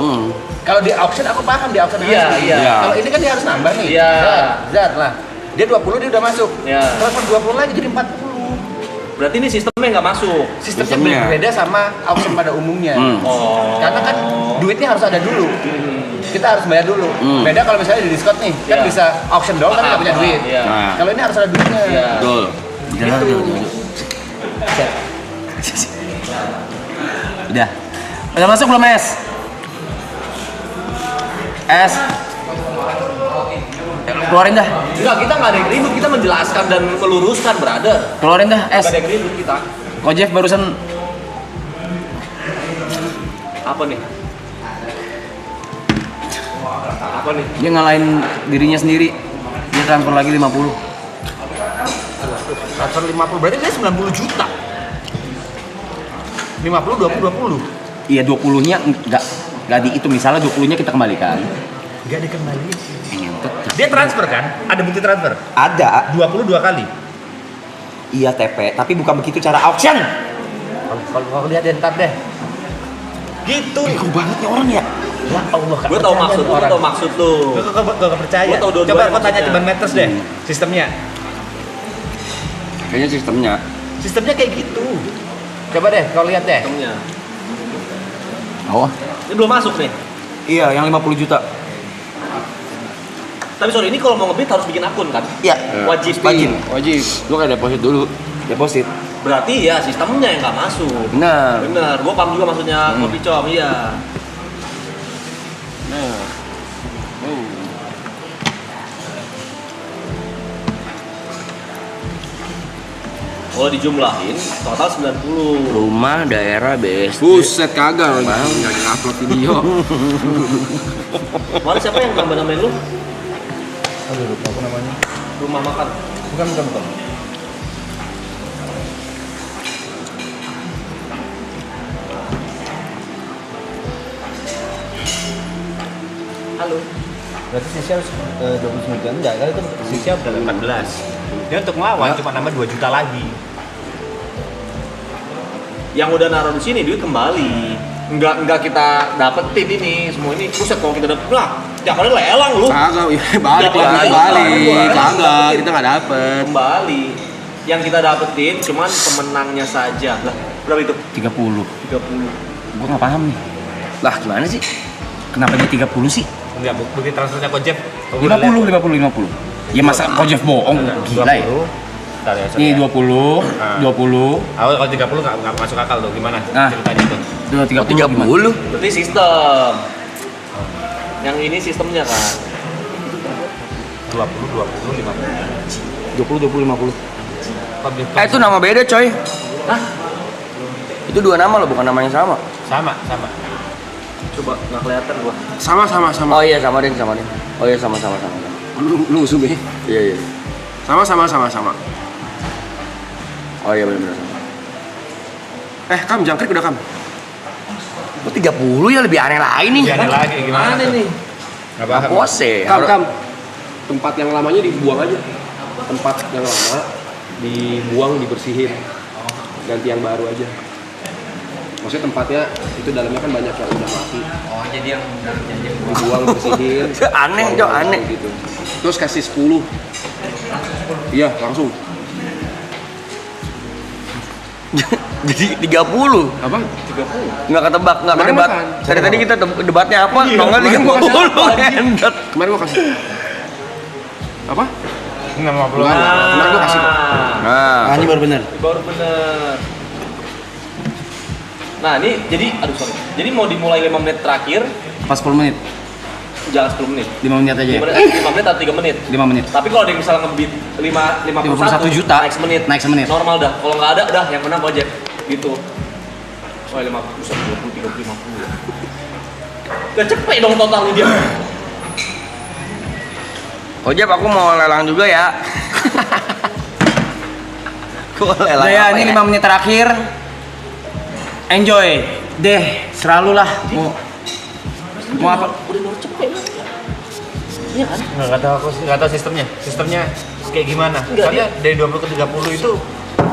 Kalau di auction aku paham, di auction Iya, asli. iya. Kalau ini kan dia harus nambah nih. Iya. Zar lah. Dia 20 dia udah masuk. Iya. Transfer 20 lagi jadi 40. Berarti ini sistemnya nggak masuk. Sistemnya berbeda sama auction pada umumnya. Oh. Karena kan duitnya harus ada dulu. Kita harus bayar dulu. Beda kalau misalnya di Discord nih, kan Iya. bisa auction doang tapi nggak punya duit. Iya. Nah, Kalau ini harus ada duitnya. Iya. betul. Gitu. Udah. Udah masuk belum, Es? Es. Keluarin dah. Enggak, kita nggak ada yang ribut, kita menjelaskan dan meluruskan, brother. Keluarin dah, Es. Nggak ada yang ribut kita. Ko Jeff barusan Apa nih? Apa nih? dia ngalahin dirinya sendiri. Dia transfer lagi 50. Transfer 50 berarti dia 90 juta. 50 20 20. Iya 20-nya enggak dihitung, misalnya 20-nya kita kembalikan. Enggak dikembaliin. Dia transfer kan? Ada bukti transfer? Ada, 22 kali. iya TP, tapi bukan begitu cara auction. Kalau lihat deh ntar deh. Gitu. Bego banget nih orang ya. Ya Allah, Gue tau maksud, gue tau maksud tuh. Gak percaya. Gua tahu dua-duanya Coba kau tanya maksudnya. Tiban Meters deh, sistemnya. Kayaknya sistemnya. Sistemnya kayak gitu. Coba deh, kau lihat deh. Sistemnya. Oh, Ini belum masuk nih. Iya, yang 50 juta. Tapi sorry, ini kalau mau ngebit harus bikin akun kan? Iya, Wajib. wajib. Lu kayak deposit dulu. deposit. Berarti ya sistemnya yang nggak masuk. Benar. Bener, gua paham juga maksudnya kopi com, iya. Nah. Kalau dijumlahin total 90. Rumah, daerah, BSD. Buset kagak orang nggak ngupload video. Kemarin siapa yang nambah-nambahin lu? Aduh, lupa apa namanya. Rumah makan. Bukan. Halo. Berarti sisnya harus 29 enggak, kan itu sisnya udah 14. Dia untuk ngelawan cuma nambah 2 juta lagi. Yang udah naruh di sini duit kembali. Enggak kita dapetin ini semua ini. Buset kalau kita dapet lah. Tiap kali lelang lu. Kagak, iya, balik Tiap lagi kali balik. lelang. Kagak, kita nggak dapet. Kembali. Yang kita dapetin cuman pemenangnya saja. Lah, berapa itu? 30. 30. Gua nggak paham nih. Lah gimana sih? Kenapa dia 30 sih? Enggak, bukti transfernya Kojep. 50. Ya masa Kojef bohong? Gila ya. Nih 20. Awal kalau 30 nggak masuk akal tuh, gimana Nah. ceritanya itu? 30. Berarti sistem. Yang ini sistemnya kan. 20, 20, 50. Itu nama beda coy. Hah? Itu dua nama loh, bukan nama yang sama. Sama. Coba nggak kelihatan gua. Sama. Oh iya sama deh. Oh iya sama. Lu sube. Iya. Sama. Oh iya benar. Kam jangkrik udah Kam. Kok 30 ya lebih aneh lain nih. Ada lagi gimana tuh? nih? Nggak paham. Pose. Kam. Tempat yang lamanya dibuang aja. Tempat yang lama dibuang, dibersihin. Ganti yang baru aja. Maksudnya tempatnya itu dalamnya kan banyak yang udah mati. Oh, jadi yang Dibuang, bersihin. Aneh, Cok, aneh. Gitu. Terus kasih 10. Iya, langsung. Jadi 30. Apa? Nggak ketebak, nggak Kemarin kedebat. makan. Tadi kita debatnya apa? Iya, Kalau nggak kemarin gua kasih 30. Endot. Kemarin gua kasih. Apa? 50. Kemarin gua kasih kok. Nah, Ini baru bener. Baru bener. Nah ini jadi, aduh sorry. Jadi mau dimulai 5 menit terakhir, pas 10 menit. jangan 10 menit. 5 menit aja 5 ya. menit, 5 menit atau 3 menit. 5 menit. Tapi kalau ada yang misalnya ngebit 51 juta, naik semenit. naik semenit. Normal dah. Kalau nggak ada, udah yang menang Gojek. Gitu. Oh 50, 20, 30, 50. Gak cepet dong total lu dia. Ojek aku mau lelang juga ya. Kok lelang Udah ya, apa ini 5 menit terakhir. Enjoy deh, selalu lah. Mau apa? Udah nurut cepet. Iya kan? Nggak tahu sistemnya. Sistemnya kayak gimana? Enggak, Soalnya dari 20 ke 30 itu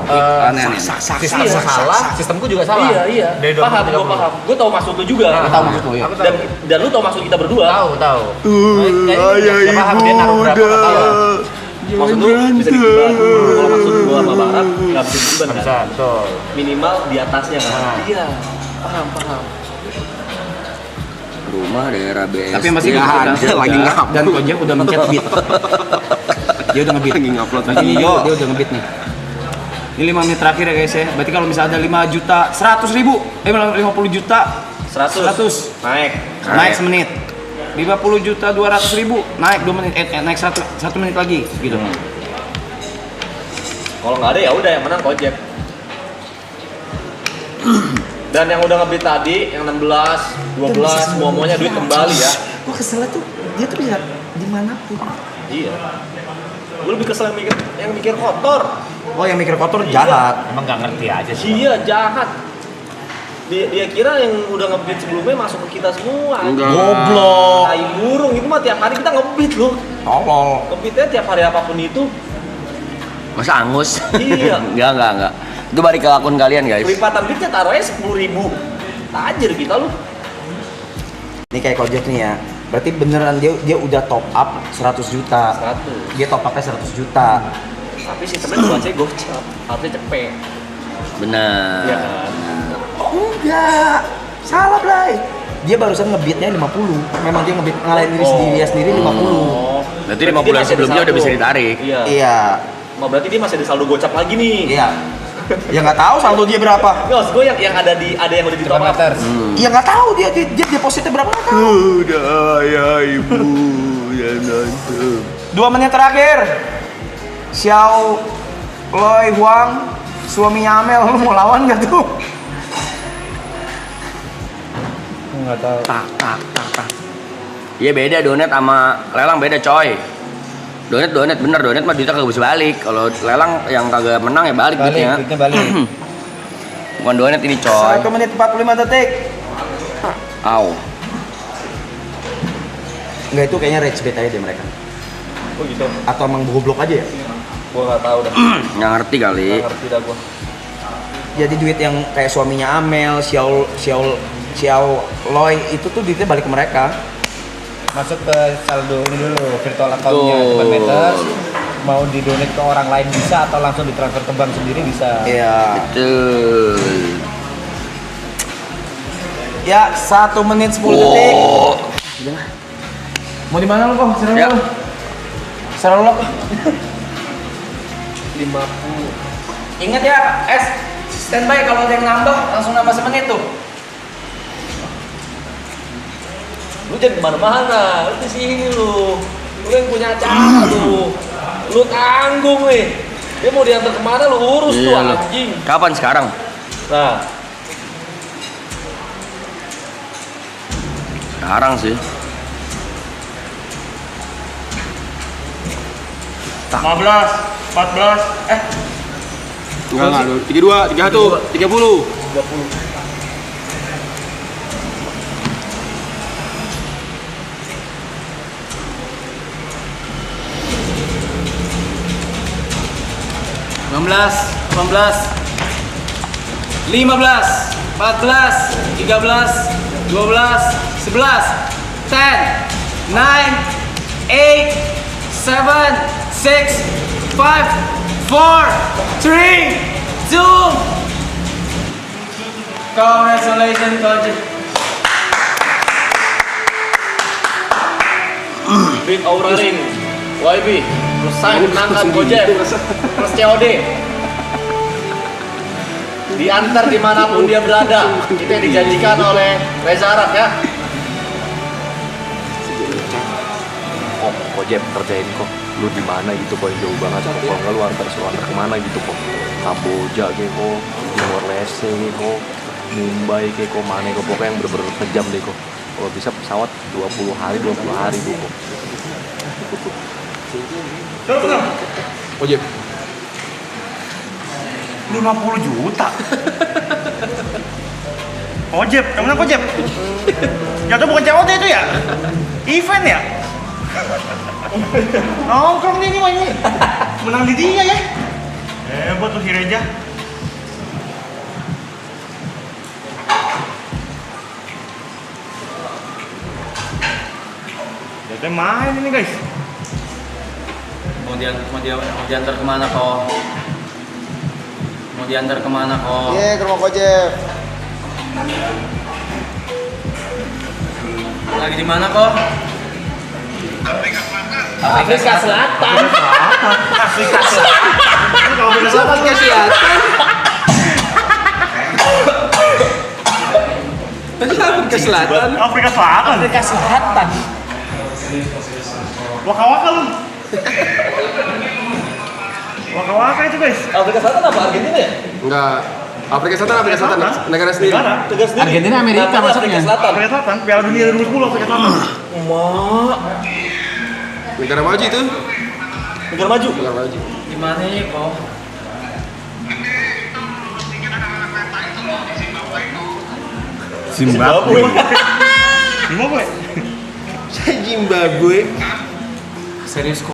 Aneh-aneh. sistemnya salah, sistemku juga salah. Iya. Dari 20 Paham, ke gua 30. paham. Gua tahu maksud lu juga. Nah, Tahu maksud lo ya. Aku tahu. Dan lu tahu maksud kita berdua. Tahu. Nggak paham dia naruh berapa nggak tahu. Maksud lu bisa digiban. Kalau maksud gua sama Barat nggak bisa digiban kan? Bisa, betul. Minimal di atasnya kan? Iya, paham. Rumah daerah BS. Tapi masih lagi ngap. Dan Kojek udah mencet beat. Dia udah nge-beat. Lagi ngupload Lagi video. dia udah nge-beat nih. Ini 5 menit terakhir ya guys ya. Berarti kalau misalnya ada 5 juta, 100 ribu, 50 juta, 100 naik. naik semenit. 50 juta 200 ribu, naik 2 menit, naik 1 menit lagi gitu. Kalau nggak ada ya udah yang menang Gojek. Dan yang udah ngebit tadi, yang 16, 12, semuanya duit kembali ya. Gua kesel tuh, dia tuh bisa dimanapun. Iya. Gue lebih kesel yang mikir kotor. Oh yang mikir kotor jahat. Emang nggak ngerti aja sih. Iya jahat. Dia kira yang udah ngebit sebelumnya masuk ke kita semua. Enggak. Goblok. Tai burung itu mah tiap hari kita ngebit loh. Tolol. Ngebitnya tiap hari apapun itu. Masa angus? Iya. Enggak. Itu balik ke akun kalian guys. Kelipatan bitnya taruhnya 10.000. Tajir kita lu. Ini kayak Kojek nih ya. Berarti beneran dia udah top up 100 juta. 100. Dia top upnya 100 juta. Tapi sistemnya buat gocap. Harusnya cepet. Benar. Iya kan? Oh enggak. Salah Blay. Dia barusan ngebitnya 50. Memang dia ngebit ngalahin diri sendiri 50. Oh. Berarti 50 yang sebelumnya udah bisa ditarik. Iya. Iya. Berarti dia masih ada saldo gocap lagi nih. Iya. Ya nggak tahu saldo dia berapa. Nggak, gue yang ada yang udah di top up. Ya nggak tahu dia depositnya berapa nggak tahu. Udah ya ibu ya nonton. 2 menit terakhir. Xiao Loi Huang suaminya Amel, lu mau lawan nggak tuh? Nggak tahu. Tak. Iya beda donet sama lelang beda coy. Donet bener, donet mah duitnya kagak bisa balik. Kalau lelang yang kagak menang ya balik duitnya. Duitnya balik. Bukan donet ini coy. 1 menit 45 detik. Au. Enggak, itu kayaknya rage bait aja deh mereka. Oh gitu. Atau emang goblok aja ya? Gue nggak tahu dah. Nggak ngerti kali. Nggak ngerti dah gue. Jadi duit yang kayak suaminya Amel, Xiao Loi itu tuh duitnya balik ke mereka. Masuk ke saldo ini dulu, virtual account-nya Cepat Meters. Mau didonate ke orang lain bisa atau langsung ditransfer ke bank sendiri bisa. Iya. Betul. Ya, 1 menit 10 detik. Mau di mana lu kok? Serah Ya. lu. Serah lu. 50. Ingat ya, standby kalau ada yang nambah langsung nambah semenit tuh. Lu jangan kemana-mana, lu di sini lu. Lu yang punya acara lu. Lu tanggung nih. Dia mau diantar kemana lu urus tuh Iya, lu. anjing. Kapan sekarang? Nah, Sekarang sih. 15, 14, Enggak, 32, 31, 30. 30. Belas, 18, 15, 14, 13, 12, 11, 10, 9, 8, 7, 6, 5, 4, 3, 2. Congratulations, Coach. Big Aura Ring, YB, plus sign menangkan Gojek, plus COD. Diantar dimanapun dia berada, itu yang dijanjikan oleh Reza Arab ya. Kok Gojek kerjain kok lu di mana gitu kok, jauh banget kok, kalau nggak lu antar suruh antar kemana gitu kok, Kamboja kayak kok, Timor Leste kayak kok, Mumbai kayak kok, mana kok, pokoknya yang bener-bener kejam deh kok. Kalau bisa pesawat 20 hari tuh kok. Ojek. 50 juta. Ojek, yang mana Ojek? Jatuh bukan COD itu ya? Event ya? Nongkrong nih mah ini. Menang di dia ya. Hebat tuh si Reja. Jadi main ini guys. Mau diantar kemana kok? Mau diantar kemana kok? Iya, ke rumah Kojef. Lagi di mana kok? Afrika Selatan. Afrika Selatan. Afrika Selatan. Afrika Selatan. Afrika Selatan. Waka-waka lu. Waka-waka itu guys. Afrika Selatan apa Argentina ya? Enggak. Afrika Selatan, negara sendiri. Negara sendiri. Argentina, Amerika Namanya maksudnya. Afrika Selatan. Afrika Selatan, Piala Dunia 2010 Afrika Selatan. Mak. Negara maju itu. Negara maju. Negara maju. Di mana ya kok? Zimbabwe. Zimbabwe. Zimbabwe. Serius kok?